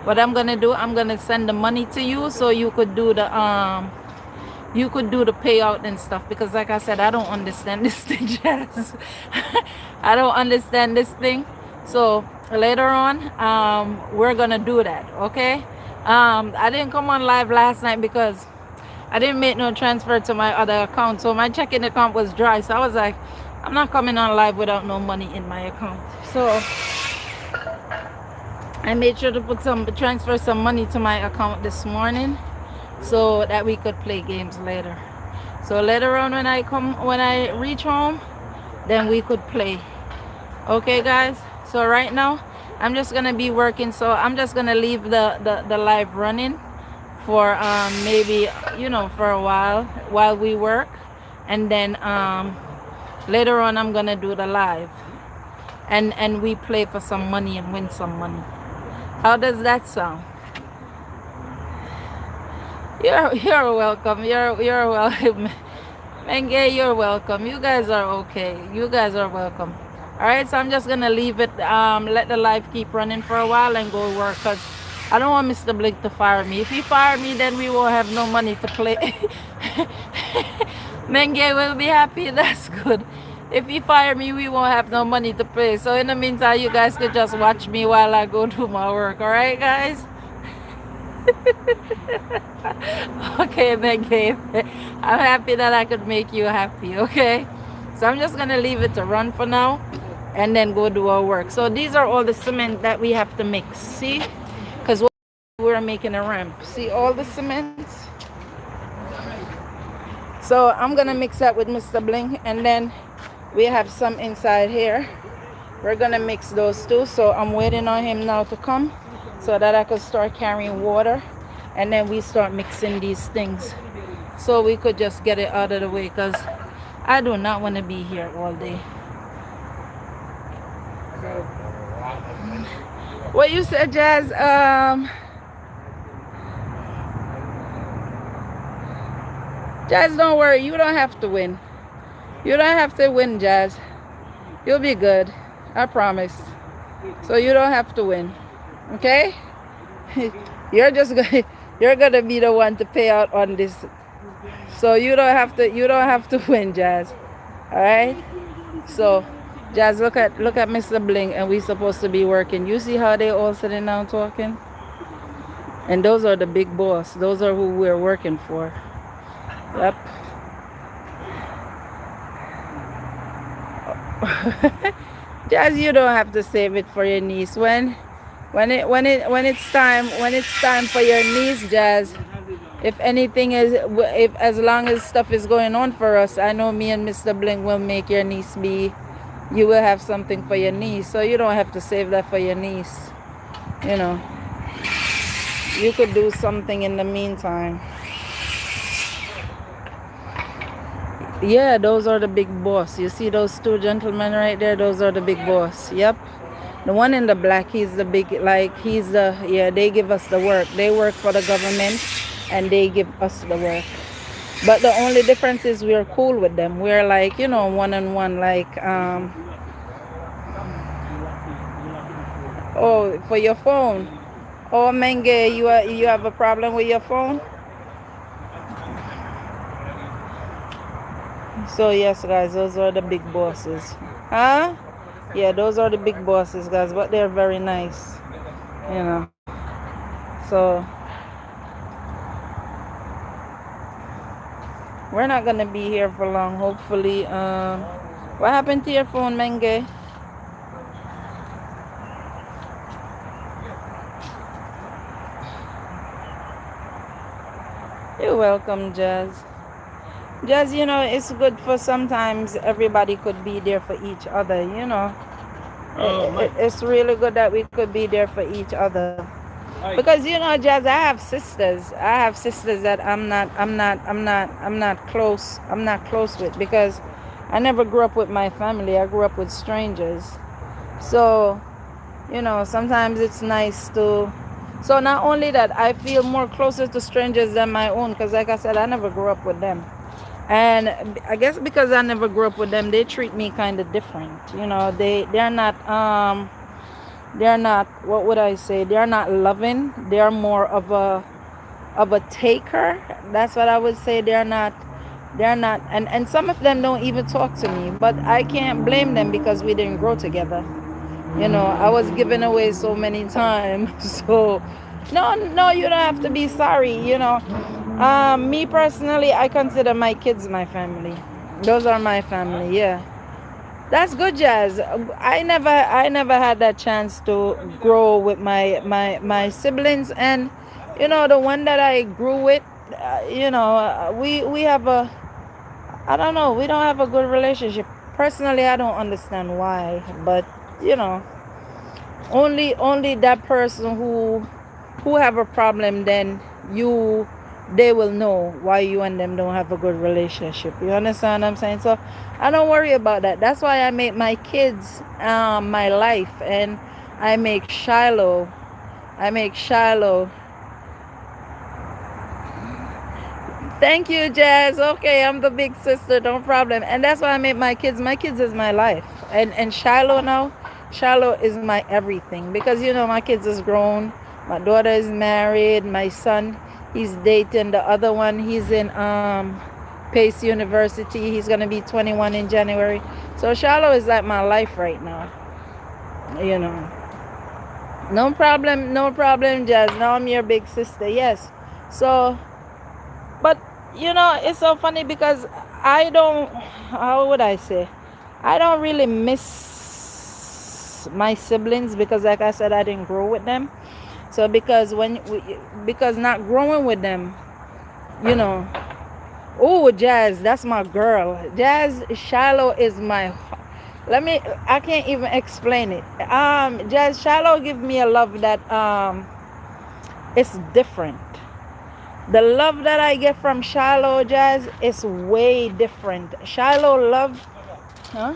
What I'm gonna do, I'm gonna send the money to you so you could do the payout and stuff, because like I said, I don't understand this thing, Jazz. I don't understand this thing. So later on, we're gonna do that. Okay. I didn't come on live last night because I didn't make no transfer to my other account, so my checking account was dry. So I was like, I'm not coming on live without no money in my account. So I made sure to transfer some money to my account this morning, so that we could play games later. So later on when I reach home, then we could play. Okay, guys. So right now I'm just gonna be working. So I'm just gonna leave the live running for maybe for a while we work, and then later on I'm gonna do the live, and we play for some money and win some money. How does that sound? You're welcome. You're welcome. Menge, you're welcome. You guys are okay. You guys are welcome. All right, so I'm just gonna leave it. Let the live keep running for a while and go work, cause I don't want Mr. Blink to fire me. If he fire me, then we won't have no money to play. Menge will be happy. That's good. If he fire me, we won't have no money to play. So in the meantime, you guys could just watch me while I go do my work. All right, guys. Okay, Menge. I'm happy that I could make you happy. Okay. So I'm just gonna leave it to run for now, and then go do our work. So these are all the cement that we have to mix. See, because we're making a ramp. See all the cements. So I'm gonna mix that with Mr. Bling, and then we have some inside here. We're gonna mix those two. So I'm waiting on him now to come, so that I could start carrying water, and then we start mixing these things, so we could just get it out of the way, because I do not want to be here all day. What you said, Jazz? Jazz, don't worry. You don't have to win. You don't have to win, Jazz. You'll be good. I promise. So you don't have to win. Okay? You're gonna be the one to pay out on this. So you don't have to win, Jazz. All right? So Jazz, look at Mr. Bling, and we supposed to be working. You see how they all sitting down talking? And those are the big boss. Those are who we're working for. Yep. Jazz, you don't have to save it for your niece. When it's time for your niece, Jazz. If anything is, if as long as stuff is going on for us, I know me and Mr. Bling will make your niece be. You will have something for your niece, so you don't have to save that for your niece. You know, you could do something in the meantime. Yeah, those are the big boss. You see those two gentlemen right there? Those are the big boss. Yep. The one in the black, he's the big, like, they give us the work. They work for the government, and they give us the work. But the only difference is we're cool with them. We're like, one-on-one, like, oh, for your phone. Oh, Menge, you have a problem with your phone? So yes, guys, those are the big bosses. Huh? Yeah, those are the big bosses, guys, but they're very nice. So we're not gonna be here for long, hopefully. What happened to your phone, Menge? You're welcome, Jazz. Jazz, it's good for sometimes everybody could be there for each other, It's really good that we could be there for each other. Because Jazz, I have sisters that I'm not close with, because I never grew up with my family. I grew up with strangers. So, sometimes it's nice to. So not only that, I feel more closer to strangers than my own, because like I said, I never grew up with them. And I guess because I never grew up with them, they treat me kind of different. They're not, what would I say? They're not loving. They're more of a taker. That's what I would say. They're not, and some of them don't even talk to me, but I can't blame them because we didn't grow together. You know, I was given away so many times. So no, you don't have to be sorry, you know. Me personally, I consider my kids my family. Those are my family, yeah. That's good, Jazz. I never had that chance to grow with my siblings, and you know, the one that I grew with, we have a, I don't know, we don't have a good relationship. Personally, I don't understand why, but you know, only that person who have a problem, then they will know why you and them don't have a good relationship. You understand what I'm saying? So I don't worry about that. That's why I make my kids my life, and I make Shiloh. I make Shiloh. Thank you, Jazz. Okay, I'm the big sister, no problem. And that's why I make my kids. My kids is my life. And Shiloh now, Shiloh is my everything. Because you know my kids is grown. My daughter is married. My son, he's dating the other one. He's in Pace University. He's gonna be 21 in January. So Shiloh is like my life right now. You know. No problem, Jazz. Now I'm your big sister. Yes. So, but you know, it's so funny because I don't, how would I say, I don't really miss my siblings because like I said, I didn't grow with them. So because not growing with them, you know, oh, Jazz, that's my girl. Jazz, Shiloh is my, I can't even explain it. Jazz, Shiloh give me a love that it's different. The love that I get from Shiloh, Jazz, is way different. Shiloh love, huh?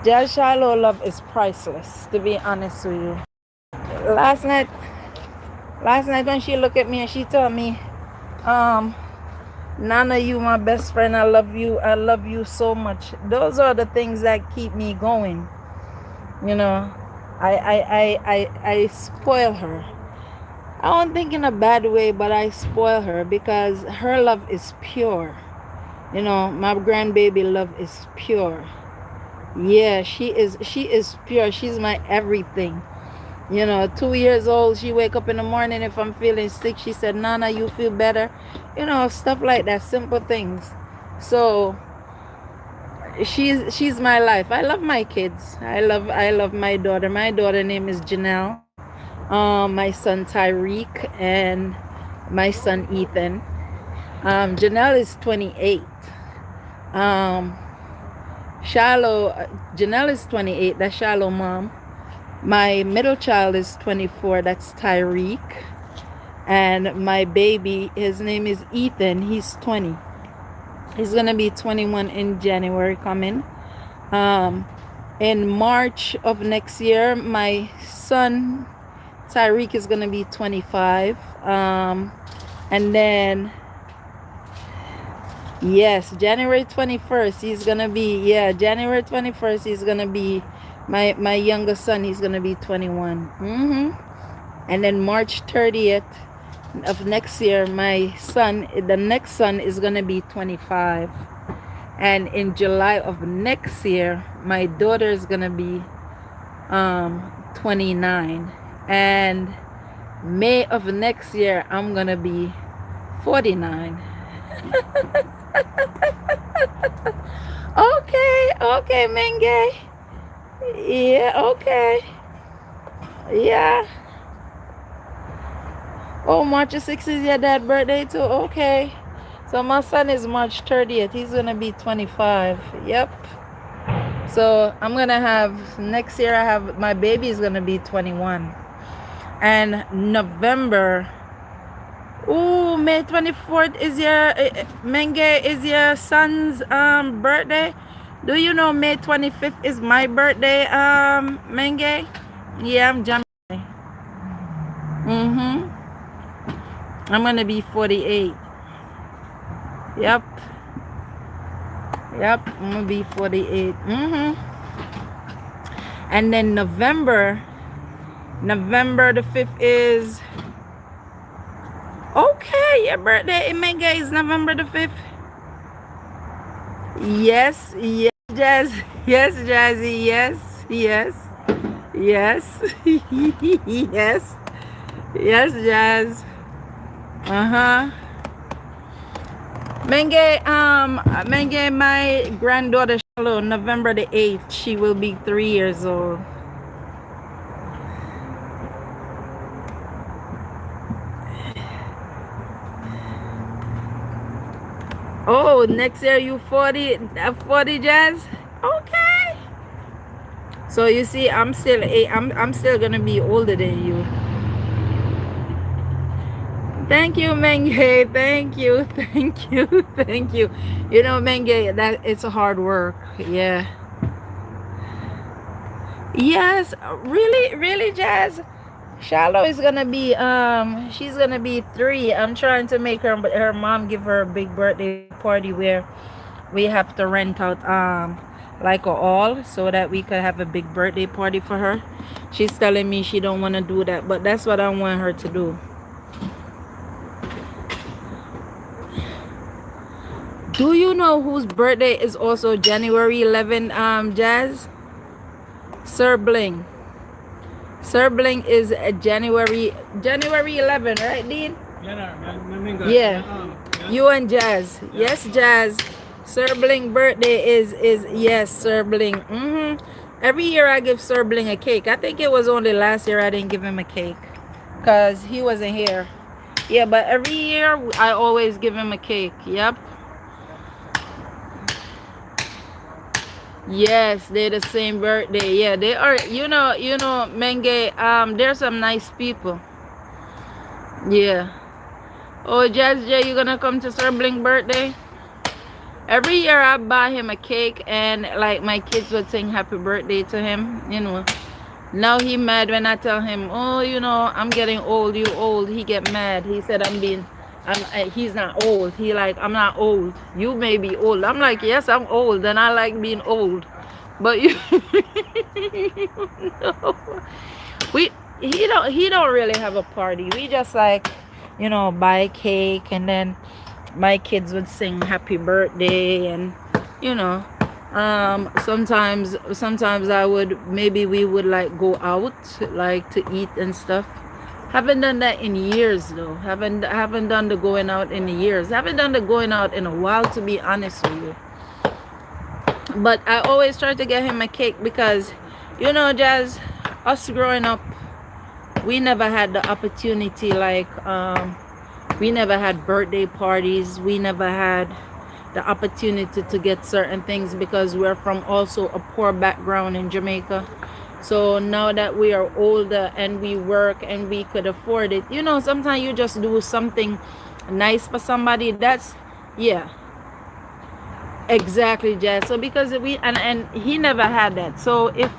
Jazz, Shiloh love is priceless, to be honest with you. Last night when she looked at me and she told me, Nana, you my best friend. I love you so much. Those are the things that keep me going. You know, I spoil her. I don't think in a bad way, but I spoil her because her love is pure. You know, my grandbaby love is pure. Yeah, she is pure. She's my everything. You know, 2 years old, she wake up in the morning if I'm feeling sick, she said, Nana, you feel better? You know, stuff like that, simple things. So she's my life. I love my kids. I love my daughter. My daughter name is Janelle. My son Tyreek and my son Ethan. Janelle is 28. Janelle is 28. That's Shiloh mom. My middle child is 24. That's Tyreek. And my baby, his name is Ethan. He's 20. He's gonna be 21 in January coming. In March of next year, my son Tyreek is gonna be 25. And then yes, January 21st, he's gonna be, January 21st, he's gonna be my younger son, he's gonna be 21. And then March 30th of next year, the next son is gonna be 25. And in July of next year, my daughter is gonna be 29. And May of next year, I'm gonna be 49. Okay, Menge. Yeah, okay. Yeah. Oh, March 6th is your dad's birthday too? Okay. So my son is March 30th. He's gonna be 25. Yep. So I'm gonna have, next year my baby is gonna be 21. And November, May 24th is your, Menge is your son's birthday. Do you know May 25th is my birthday, Menge? Yeah, I'm jumping. I'm gonna be 48. Yep, I'm gonna be 48. And then November the 5th is, okay, your birthday, Menge, is November the 5th. Yes, Jazz. Yes, Jazzy. Yes. Yes. Yes. Yes. Yes, Jazz. Uh-huh. Menge, my granddaughter Shallow, November the 8th, she will be 3 years old. Oh, next year you 40, 40 Jazz? Okay. So you see, I'm still gonna be older than you. Thank you, Menge. Thank you, thank you, thank you. You know, Menge, that it's a hard work. Yeah. Yes, really, really, Jazz. Shallow is gonna be she's gonna be 3. I'm trying to make her mom give her a big birthday party where we have to rent out like a hall so that we could have a big birthday party for her. She's telling me she don't want to do that, but that's what I want her to do. Do you know whose birthday is also January 11, Jazz? Sir Bling. Sir Bling is January 11, right, Dean? Yeah. You and Jazz. Yes, Jazz. Sir Bling birthday is yes, Sir Bling. Every year I give Sir Bling a cake. I think it was only last year I didn't give him a cake because he wasn't here. Yeah, but every year I always give him a cake. Yep. Yes, they're the same birthday. Yeah, they are. You know, Menge. There's some nice people. Yeah. Oh, Jazz J, you gonna come to Sir Bling birthday? Every year I buy him a cake and like my kids would sing happy birthday to him, you know. Now he mad when I tell him, oh, you know, I'm getting old, you old. He get mad. He said he's not old. He like, I'm not old. You may be old. I'm like, yes, I'm old and I like being old. But you know, he don't really have a party. We just like, you know, buy cake and then my kids would sing happy birthday and you know sometimes we would like go out like to eat and stuff. Haven't done that in years though. Haven't done the going out in years. Haven't done the going out in a while, to be honest with you. But I always try to get him a cake because, you know, Jazz, us growing up, we never had the opportunity like we never had birthday parties. We never had the opportunity to get certain things because we're from also a poor background in Jamaica. So now that we are older and we work and we could afford it, you know, sometimes you just do something nice for somebody. That's, yeah, exactly, Jazz. So because we and he never had that. So if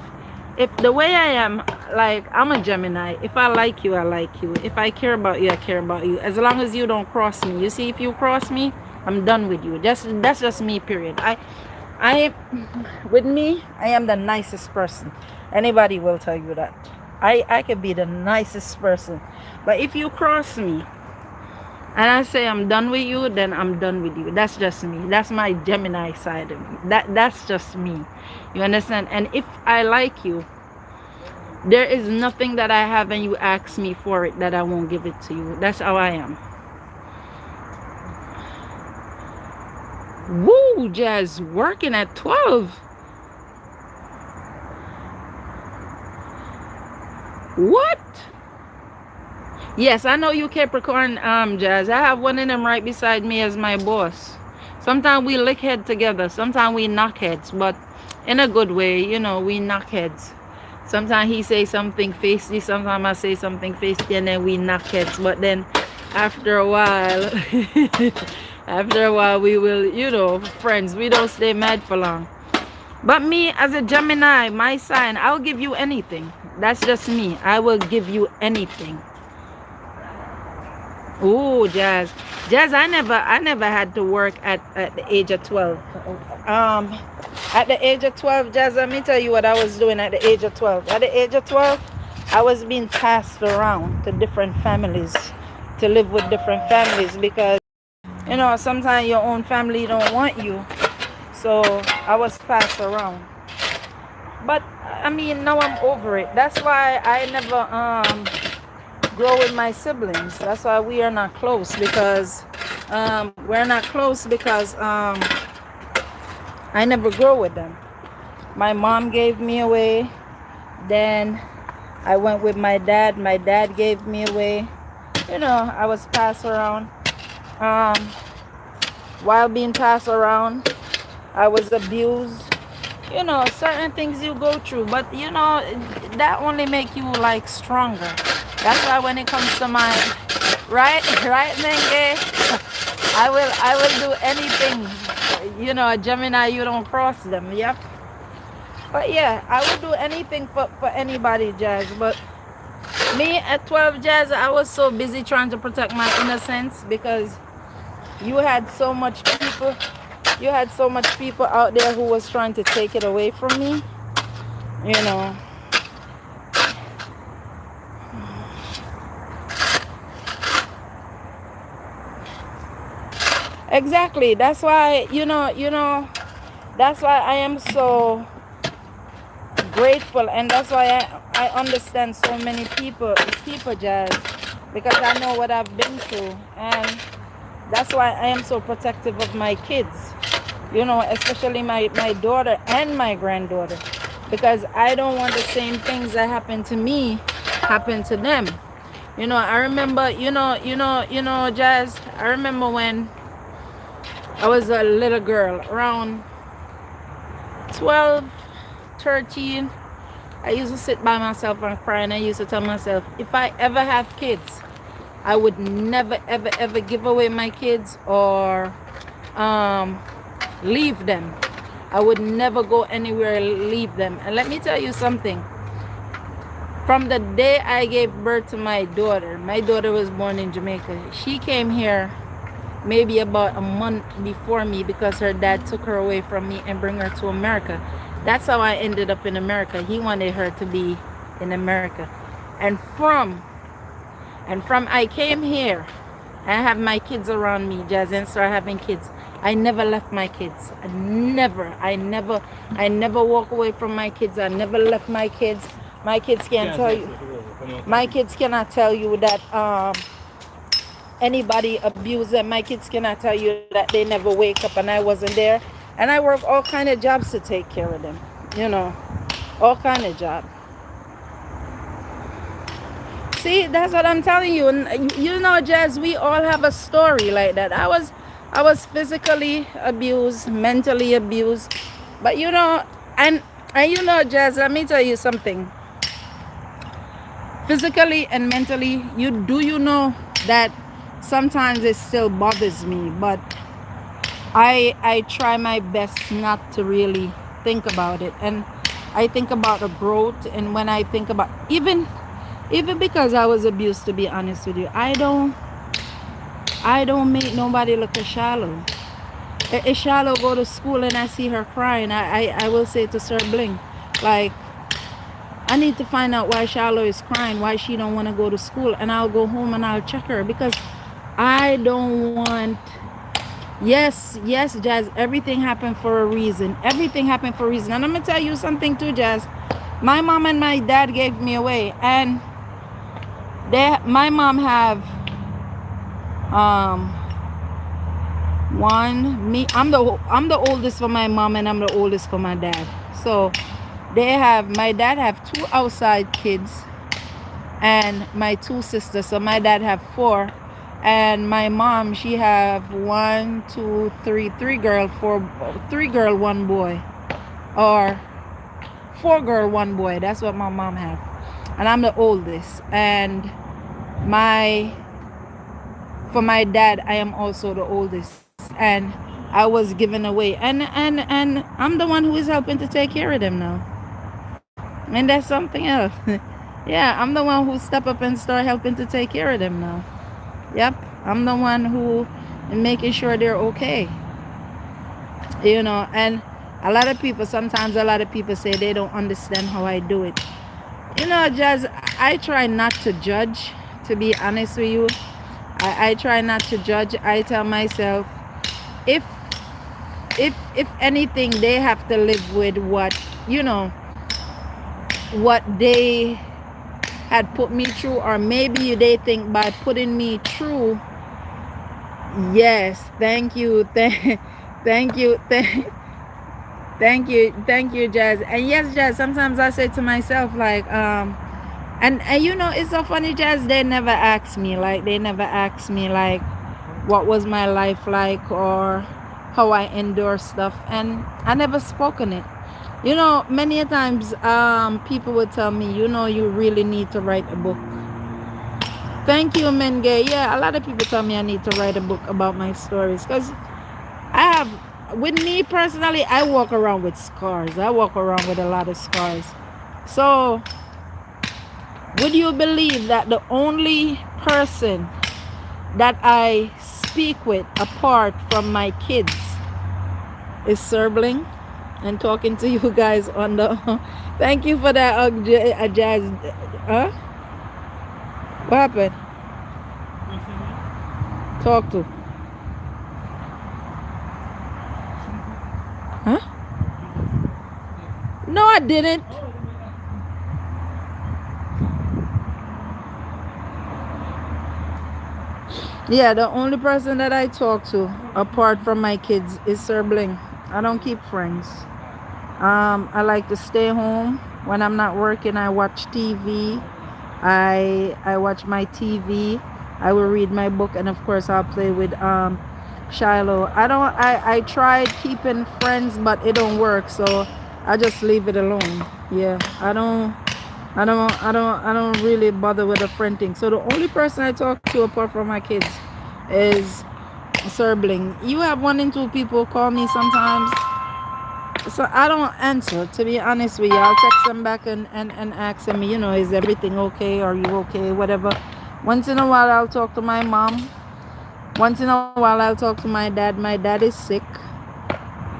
the way I am, like, I'm a Gemini. If I like you, I like you. If I care about you, I care about you. As long as you don't cross me. You see, if you cross me, I'm done with you. That's just me, period. With me, I am the nicest person. Anybody will tell you that. I could be the nicest person. But if you cross me and I say I'm done with you, then I'm done with you. That's just me. That's my Gemini side of me. That's just me. You understand? And if I like you, there is nothing that I have and you ask me for it that I won't give it to you. That's how I am. Woo, Jazz, working at 12. What? Yes, I know you Capricorn, Jazz. I have one of them right beside me as my boss. Sometimes we lick head together. Sometimes we knock heads, but in a good way, you know, we knock heads. Sometimes he say something feisty, sometimes I say something feisty, and then we knock heads. But then after a while, we will, you know, friends. We don't stay mad for long. But me as a Gemini, my sign, I'll give you anything. That's just me. I will give you anything. Oh, Jazz, I never had to work at the age of 12. At the age of 12, Jazz, let me tell you what I was doing at the age of 12. At the age of 12, I was being passed around to different families, to live with different families because, you know, sometimes your own family don't want you. So I was passed around. But I mean, now I'm over it. That's why I never grow with my siblings. That's why we are not close, because we're not close because I never grow with them. My mom gave me away. Then I went with my dad. My dad gave me away. You know, I was passed around. While being passed around, I was abused. You know, certain things you go through, but you know, that only make you like stronger. That's why when it comes to my right, Nenge, I will do anything. You know, Gemini, you don't cross them. Yep. But yeah, I would do anything for anybody, Jazz. But me at 12, Jazz, I was so busy trying to protect my innocence, because you had so much people out there who was trying to take it away from me. You know. Exactly. That's why, that's why I am so grateful, and that's why I understand so many people, Jazz, because I know what I've been through, and that's why I am so protective of my kids, you know, especially my daughter and my granddaughter, because I don't want the same things that happen to me happen to them. You know, I remember, Jazz, I remember when I was a little girl, around 12, 13, I used to sit by myself and cry, and I used to tell myself, if I ever have kids, I would never, ever, ever give away my kids or leave them. I would never go anywhere and leave them. And let me tell you something. From the day I gave birth to my daughter was born in Jamaica. She came here maybe about a month before me, because her dad took her away from me and bring her to America. That's how I ended up in America. He wanted her to be in America. And from I came here and have my kids around me, Jazz, and start having kids. I never left my kids. I never walk away from my kids. I never left my kids. My kids can't tell you. My kids cannot tell you that anybody abused them. My kids cannot tell you that they never wake up and I wasn't there. And I work all kind of jobs to take care of them. You know, all kind of jobs. See, that's what I'm telling you. You know, Jazz, we all have a story like that. I was physically abused, mentally abused. But you know, and you know, Jazz, let me tell you something. Physically and mentally, you know that sometimes it still bothers me, but I try my best not to really think about it. And I think about the growth, and when I think about even because I was abused, to be honest with you, I don't make nobody look as shallow. If Shallow go to school and I see her crying, I will say to Sir Bling, like, I need to find out why Shallow is crying, why she don't want to go to school, and I'll go home and I'll check her, because I don't want. Yes, Jazz, everything happened for a reason. Everything happened for a reason. And I'm gonna tell you something too, Jazz. My mom and my dad gave me away, and my mom have I'm the oldest for my mom, and I'm the oldest for my dad. So my dad have 2 outside kids and my 2 sisters. So my dad have 4, and my mom, she have 3 girl, 1 boy, or 4 girl, 1 boy. That's what my mom have, and I'm the oldest. And for my dad, I am also the oldest, and I was given away, and I'm the one who is helping to take care of them now. And that's something else. Yeah, I'm the one who step up and start helping to take care of them now. Yep, I'm the one who making sure they're okay. You know, and sometimes a lot of people say they don't understand how I do it. You know, Jazz, I try not to judge, to be honest with you. I try not to judge. I tell myself, if if anything, they have to live with what, you know, what they had put me through, or maybe they think by putting me through. Yes, thank you, thank you, thank you, Jazz. And yes, Jazz, sometimes I say to myself, like, and you know, it's so funny, Jazz, they never ask me, like, what was my life like, or how I endure stuff, and I never spoken it. You know, many a times, people would tell me, you know, you really need to write a book. Thank you, Menge. Yeah, a lot of people tell me I need to write a book about my stories, because I have, with me personally, I walk around with scars. I walk around with a lot of scars. So, would you believe that the only person that I speak with apart from my kids is Serbling, and talking to you guys on the thank you for that, Jazz. Huh? What happened? Talk to. Huh? No, I didn't. Yeah, the only person that I talk to apart from my kids is Serbling. I don't keep friends. I like to stay home when I'm not working. I watch TV. I watch my TV. I will read my book, and of course I'll play with Shiloh. I tried keeping friends, but it don't work, so I just leave it alone. Yeah, I don't really bother with the friend thing. So the only person I talk to apart from my kids is Serbling. You have 1 and 2 people call me sometimes, so I don't answer, to be honest with you. I'll text them back and ask them, you know, is everything okay? Are you okay? Whatever. Once in a while I'll talk to my mom. Once in a while I'll talk to my dad. My dad is sick.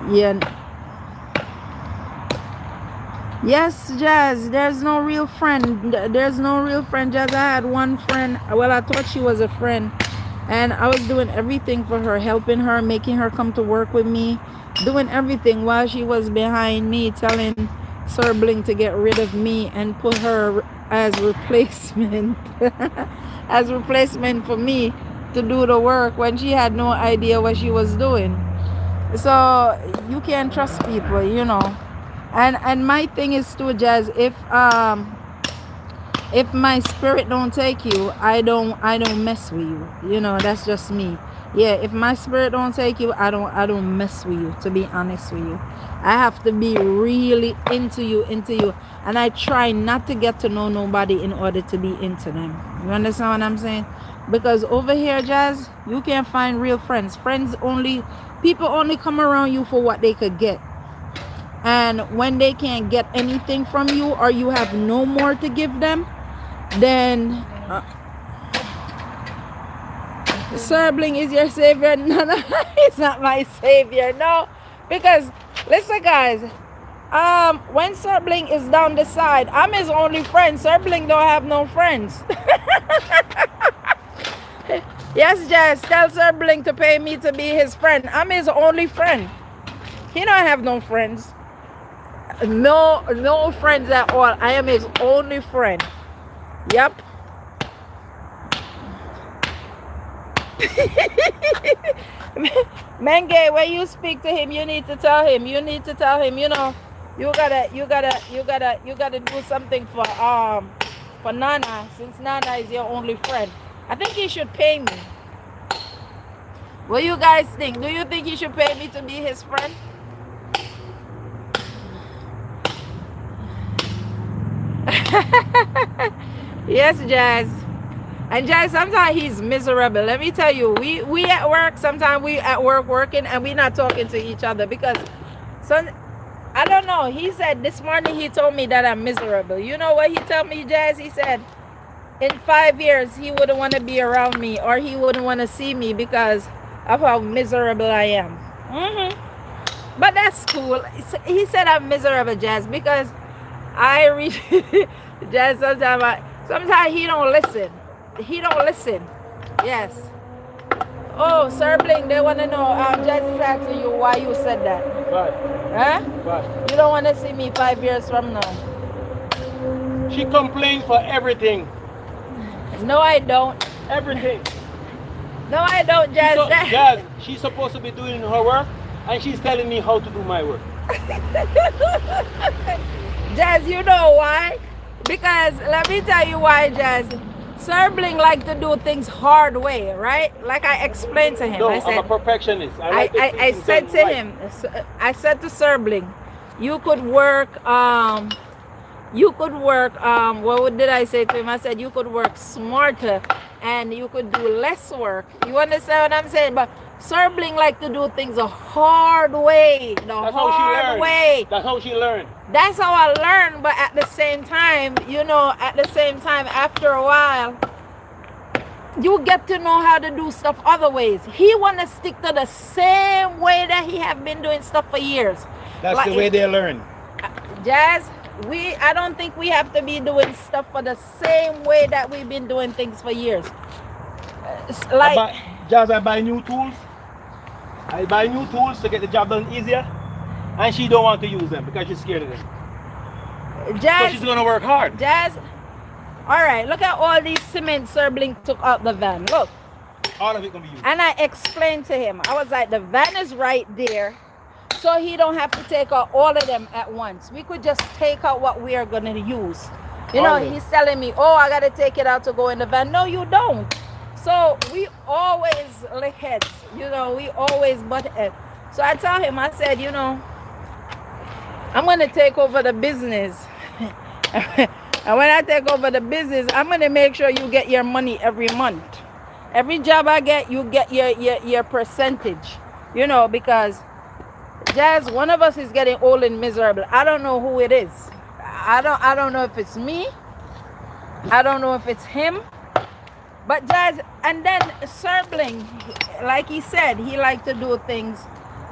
Yeah. Yes, Jazz, there's no real friend. There's no real friend, Jazz. I had one friend. Well, I thought she was a friend, and I was doing everything for her, helping her, making her come to work with me, doing everything while she was behind me, telling Serbling to get rid of me and put her as replacement as replacement for me to do the work, when she had no idea what she was doing. So you can't trust people, you know. And my thing is too, Jazz, if my spirit don't take you, I don't mess with you. You know, that's just me. Yeah, if my spirit don't take you, I don't mess with you, to be honest with you. I have to be really into you, and I try not to get to know nobody in order to be into them. You understand what I'm saying? Because over here, Jazz, you can't find real friends. People only come around you for what they could get. And when they can't get anything from you, or you have no more to give them, then Serbling is your savior. No, he's not my savior. No, because listen, guys, when Serbling is down the side, I'm his only friend. Serbling don't have no friends. Yes, Jess, tell Serbling to pay me to be his friend. I'm his only friend. He don't have no friends. No friends at all. I am his only friend. Yep. Menge, when you speak to him, you need to tell him, you know, you gotta do something for Nana, since Nana is your only friend. I think he should pay me. What do you guys think? Do you think he should pay me to be his friend? Yes, Jazz. And Jazz, sometimes he's miserable. Let me tell you, we at work, sometimes we at work working and we not talking to each other because I don't know. He said this morning, he told me that I'm miserable. You know what he told me, Jazz? He said in 5 years he wouldn't want to be around me, or he wouldn't want to see me because of how miserable I am. But that's cool. He said I'm miserable, Jazz, because I read Jazz, sometimes he don't listen. Yes. Oh, Sir Bling, they want to know. Jazz is asking you why you said that. Why? Huh? Why? You don't want to see me 5 years from now. She complains for everything. No, I don't. Everything. No, I don't, Jazz. Jazz, she's supposed to be doing her work, and she's telling me how to do my work. Jazz, you know why? Because let me tell you why, Jazz. Sir Bling like to do things hard way, right? Like I explained to him. No, I said, I'm a perfectionist. I said to him, I said to Sir Bling, you could work, what did I say to him? I said, you could work smarter and you could do less work. You understand what I'm saying? But Sir Bling like to do things a hard way. That's how she learned. That's how I learned, but at the same time, after a while, you get to know how to do stuff other ways. He want to stick to the same way that he have been doing stuff for years. That's like, the way they learn. Jazz, I don't think we have to be doing stuff for the same way that we've been doing things for years. Jazz, I buy new tools. I buy new tools to get the job done easier. And she don't want to use them because she's scared of them. Jazz, so she's going to work hard. Jazz, all right, look at all these cement Sir Bling took out the van. Look. All of it going to be used. And I explained to him, I was like, the van is right there. So he don't have to take out all of them at once. We could just take out what we are going to use. You know, he's telling me, oh, I got to take it out to go in the van. No, you don't. So we always lick heads. You know, we always butt heads. So I tell him, I said, you know, I'm going to take over the business. And when I take over the business, I'm going to make sure you get your money every month. Every job I get, you get your percentage. You know, because Jazz, one of us is getting old and miserable. I don't know who it is. I don't know if it's me. I don't know if it's him. But Jazz, and then Sir Bling, like he said, he liked to do things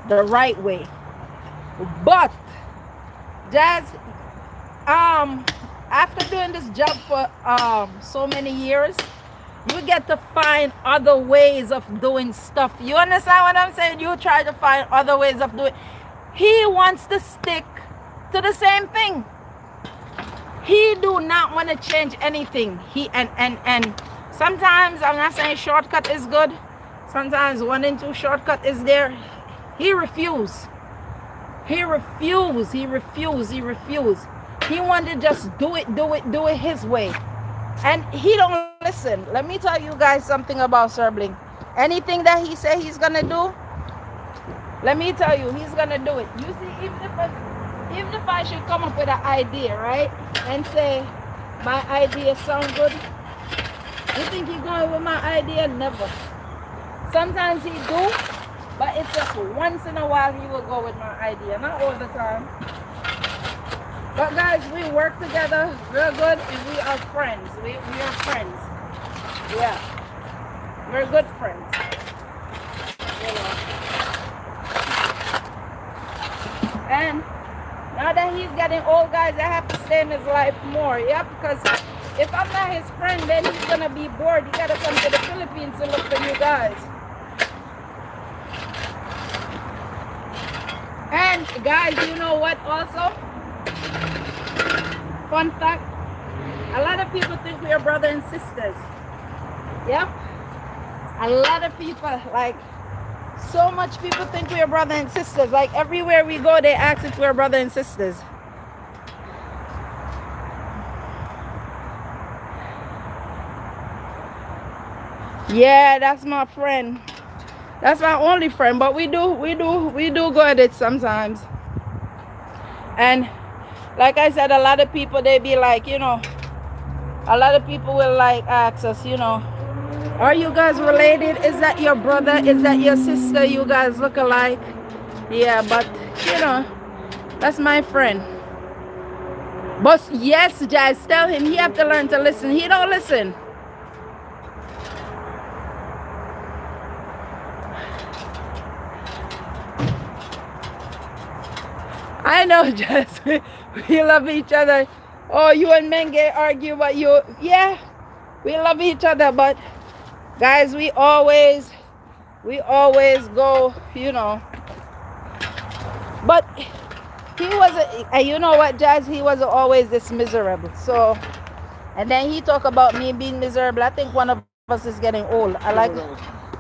the right way. But Jazz, after doing this job for so many years, you get to find other ways of doing stuff. You understand what I'm saying? You try to find other ways of doing. He wants to stick to the same thing. He do not want to change anything. He and sometimes, I'm not saying shortcut is good. Sometimes 1 and 2 shortcut is there. He refused. He refused. He wanted to just do it his way. And he don't listen. Let me tell you guys something about Sir Bling. Anything that he say he's gonna do, let me tell you, he's gonna do it. You see, even if I should come up with an idea, right, and say my idea sound good, you think he's going with my idea? Never. Sometimes he do, but it's just once in a while he will go with my idea, not all the time. But guys, we work together real good and we are friends. We are friends. Yeah. We're good friends. You know. And now that he's getting old, guys, I have to stay in his life more. Yeah, because if I'm not his friend, then he's gonna be bored. He gotta come to the Philippines to look for you guys. And guys, you know what also? Fun fact, a lot of people think we are brothers and sisters. Yep. A lot of people, like, so much people think we are brothers and sisters. Like, everywhere we go, they ask if we're brothers and sisters. Yeah, that's my friend. That's my only friend, but we do go at it sometimes. And like I said, a lot of people, they be like, you know, a lot of people will like ask us, you know, are you guys related? Is that your brother? Is that your sister? You guys look alike? Yeah, but you know, that's my friend. But yes, Jazz, tell him he have to learn to listen. He don't listen. I know, Jess. We love each other. Oh, you and Menge argue, but yeah, we love each other. But guys, we always We always go, you know. But he wasn't, and you know what, Jazz? He wasn't always this miserable. So, and then he talk about me being miserable. I think one of us is getting old.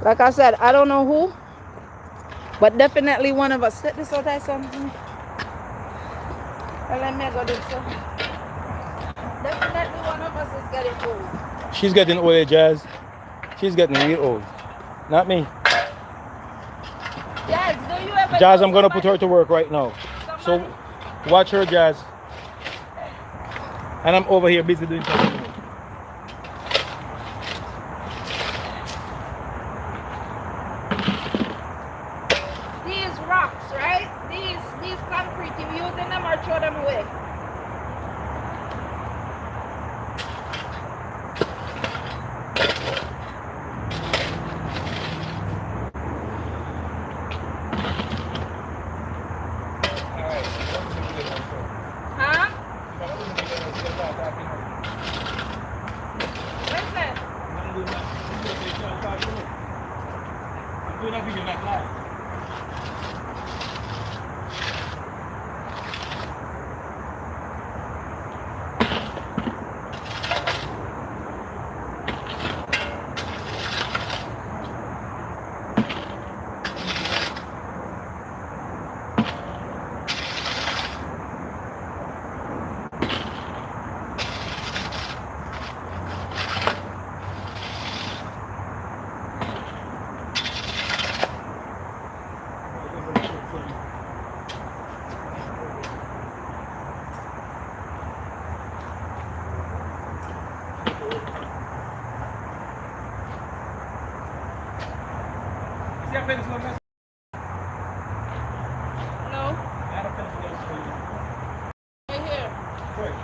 Like I said, I don't know who, but definitely one of us. Let this out, I something. Let me go this way. Definitely one of us is getting old. She's getting old, Jazz. She's getting real old. Not me. Jazz, do you ever Jazz, know I'm going to put her somebody- to work right now. So watch her, Jazz. And I'm over here busy doing something. These rocks, right? These concrete, you using them or throw them away? Huh? What's that? I'm doing that video not live. See how pencil is? No. Add a pencil for you. Right here. Quick.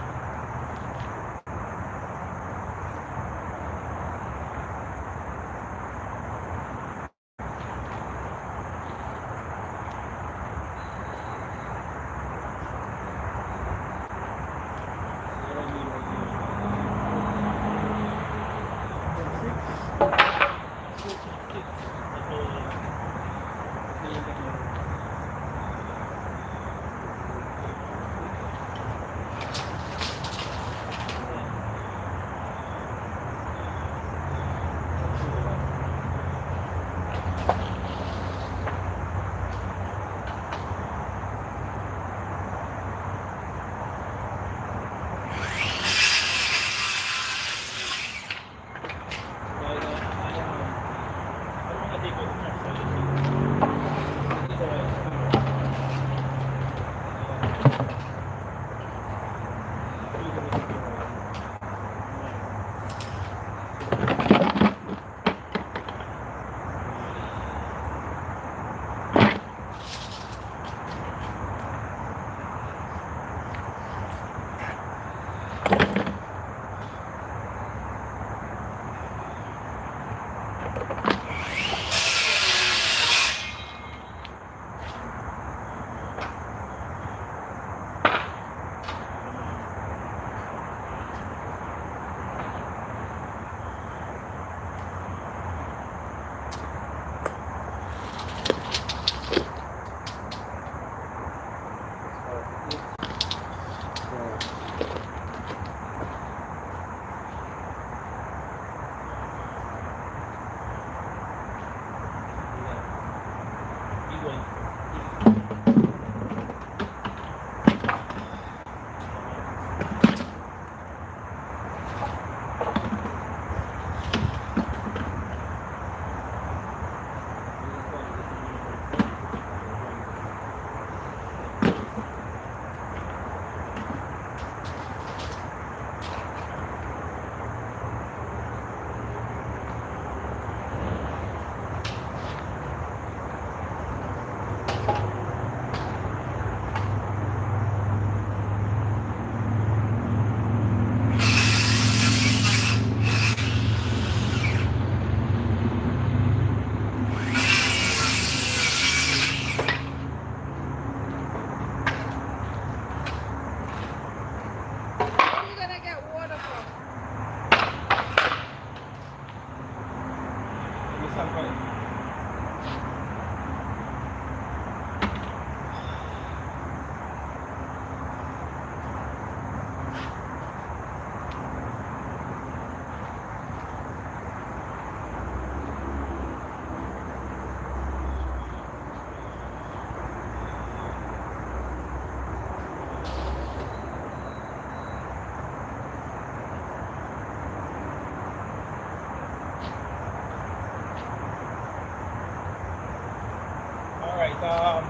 Start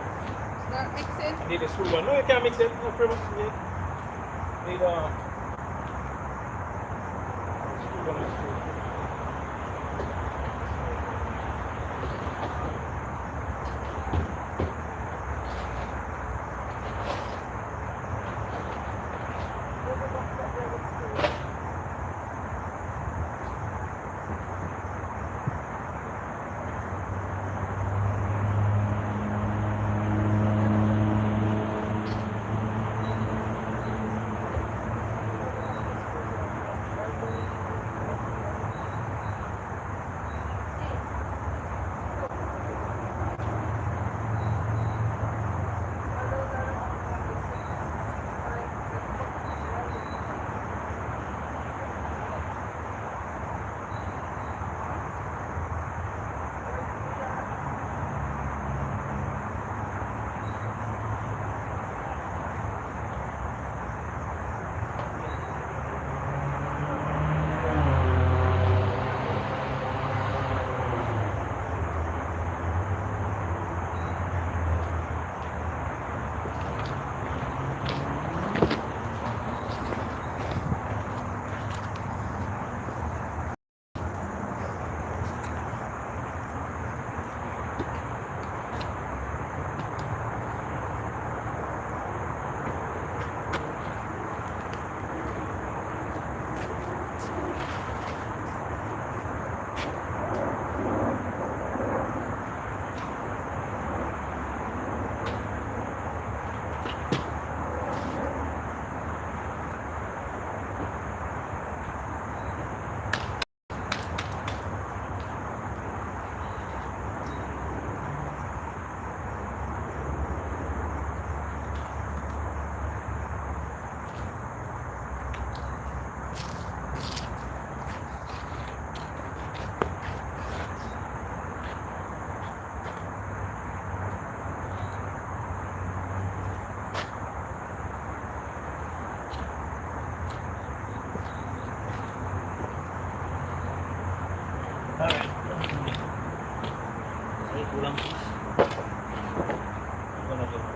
mixing. I need a screw one. No, you can't mix it. No, frame it. Need screw one. Alright. Ay, kulang please. Ito na dyan.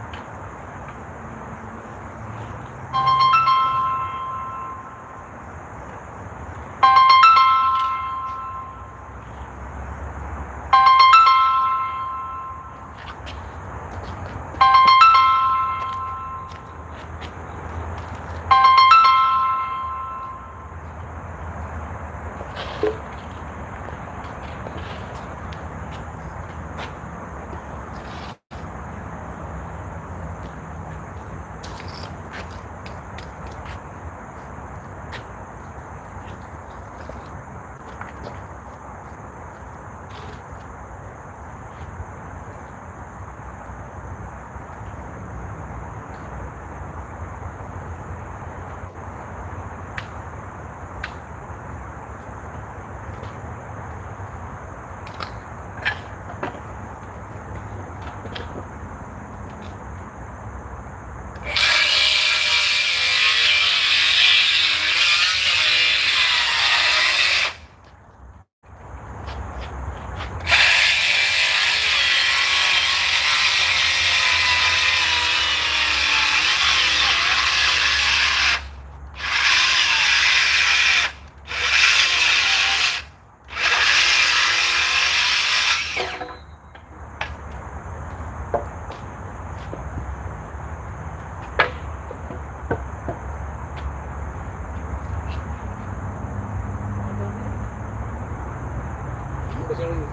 Kasi nung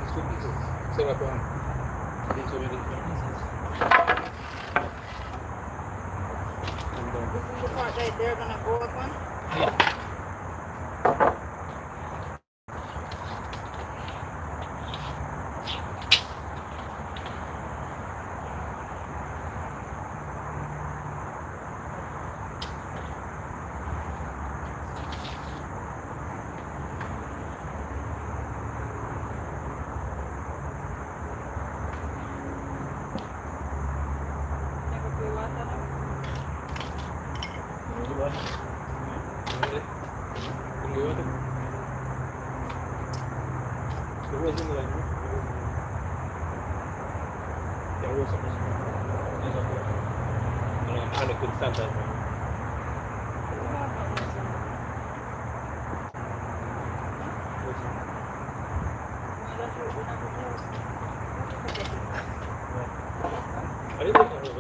sarap ang hindi so many pieces. This is the part that they're gonna go up on. Yeah. Never feel water now. Diba? Terus ini lagi. Yang was something. It's okay. And I couldn't stand that. I didn't think that was it.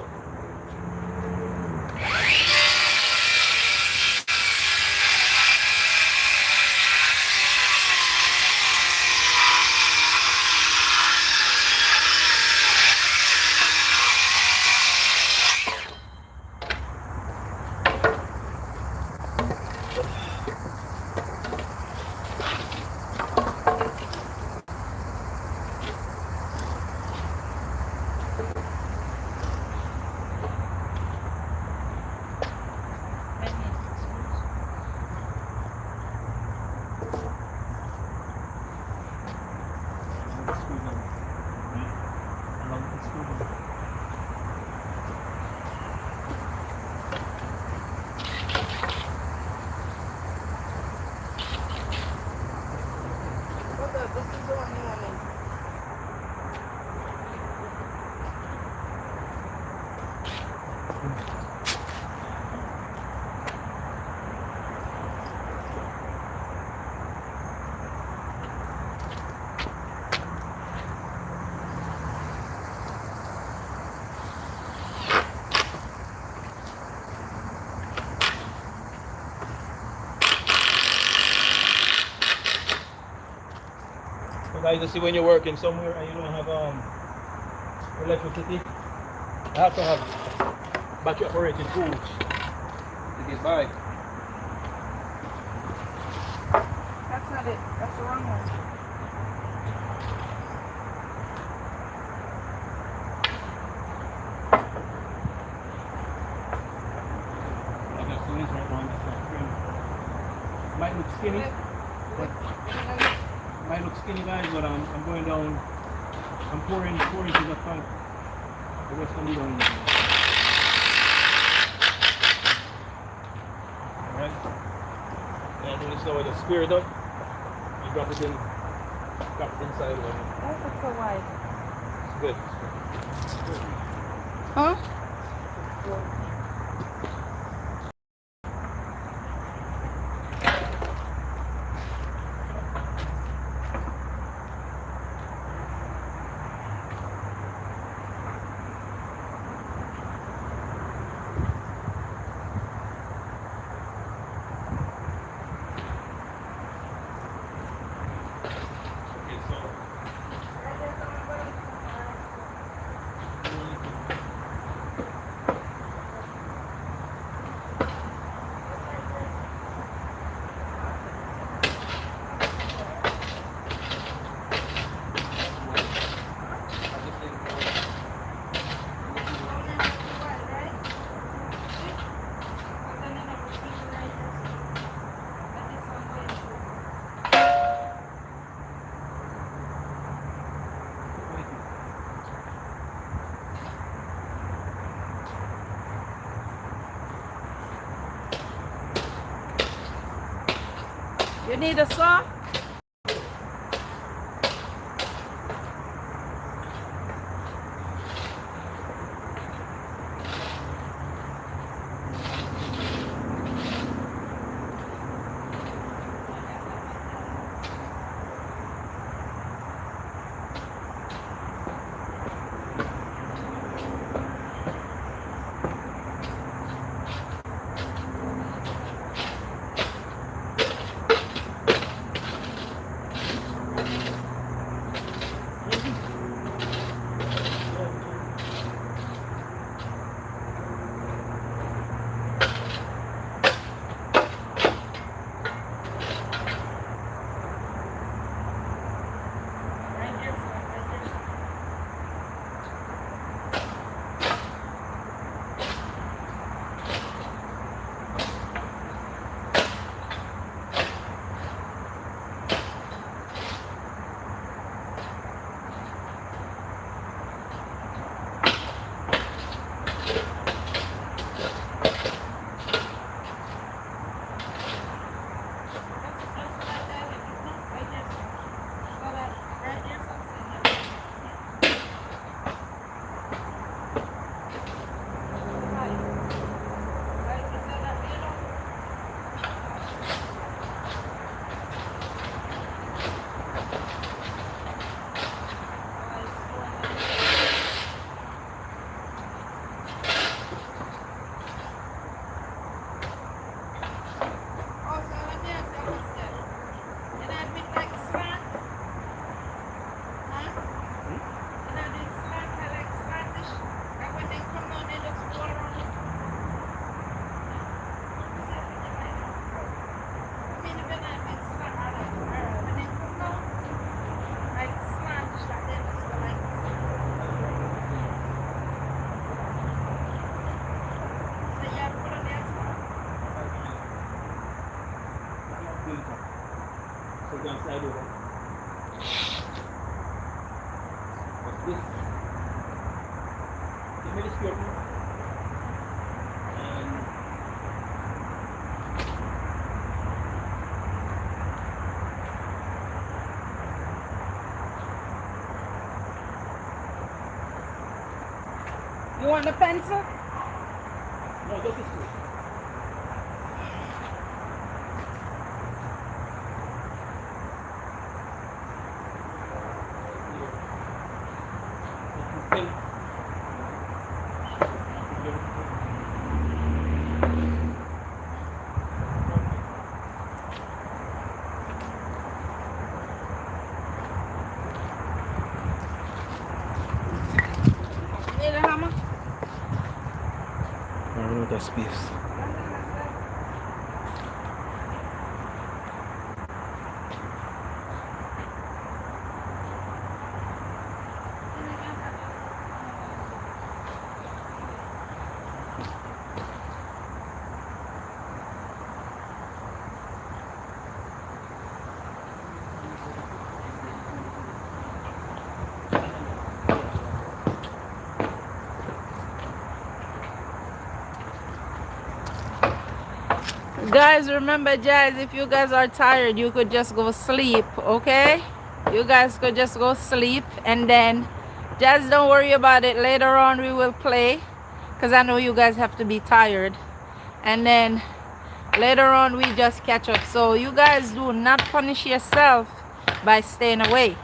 Guys, you see when you're working somewhere and you don't have electricity, you have to have battery operated tools to get by. That's not it. That's the wrong one. I got students right now that's might look skinny. Might look skinny, guys, but I'm going down. I'm pouring to the front. The rest can be down there. Alright. And when it's with the spirit up, you drop it inside. That looks so wide. It's good. Huh? You need a saw? side over. What's this? Give me the skirt now. And You want the pencil? no, just this way. Need a hammer? I don't know that space. Guys, remember, guys, if you guys are tired, you could just go sleep, okay? You guys could just go sleep, and then just don't worry about it. Later on, we will play, because I know you guys have to be tired. And then later on, we just catch up. So you guys do not punish yourself by staying awake,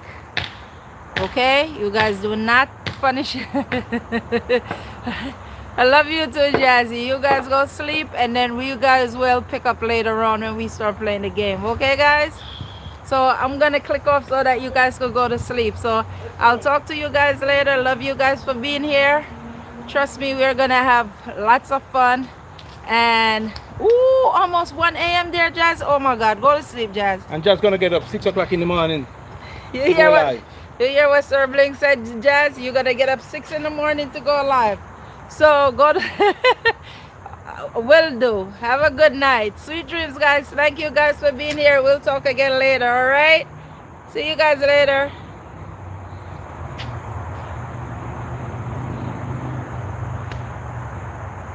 okay? You guys do not punish. I love you too, Jazzy. You guys go sleep, and then we guys will pick up later on when we start playing the game. Okay, guys? So I'm going to click off so that you guys could go to sleep. So I'll talk to you guys later. Love you guys for being here. Trust me, we're going to have lots of fun. And, ooh, almost 1 a.m. there, Jazz. Oh, my God. Go to sleep, Jazz. I'm just gonna get up 6 o'clock in the morning. You to hear go what, live. you hear what Sir Bling said, Jazz? You're going to get up 6 in the morning to go live. So go to will do. Have a good night. Sweet dreams, guys. Thank you guys for being here. We'll talk again later, all right? See you guys later.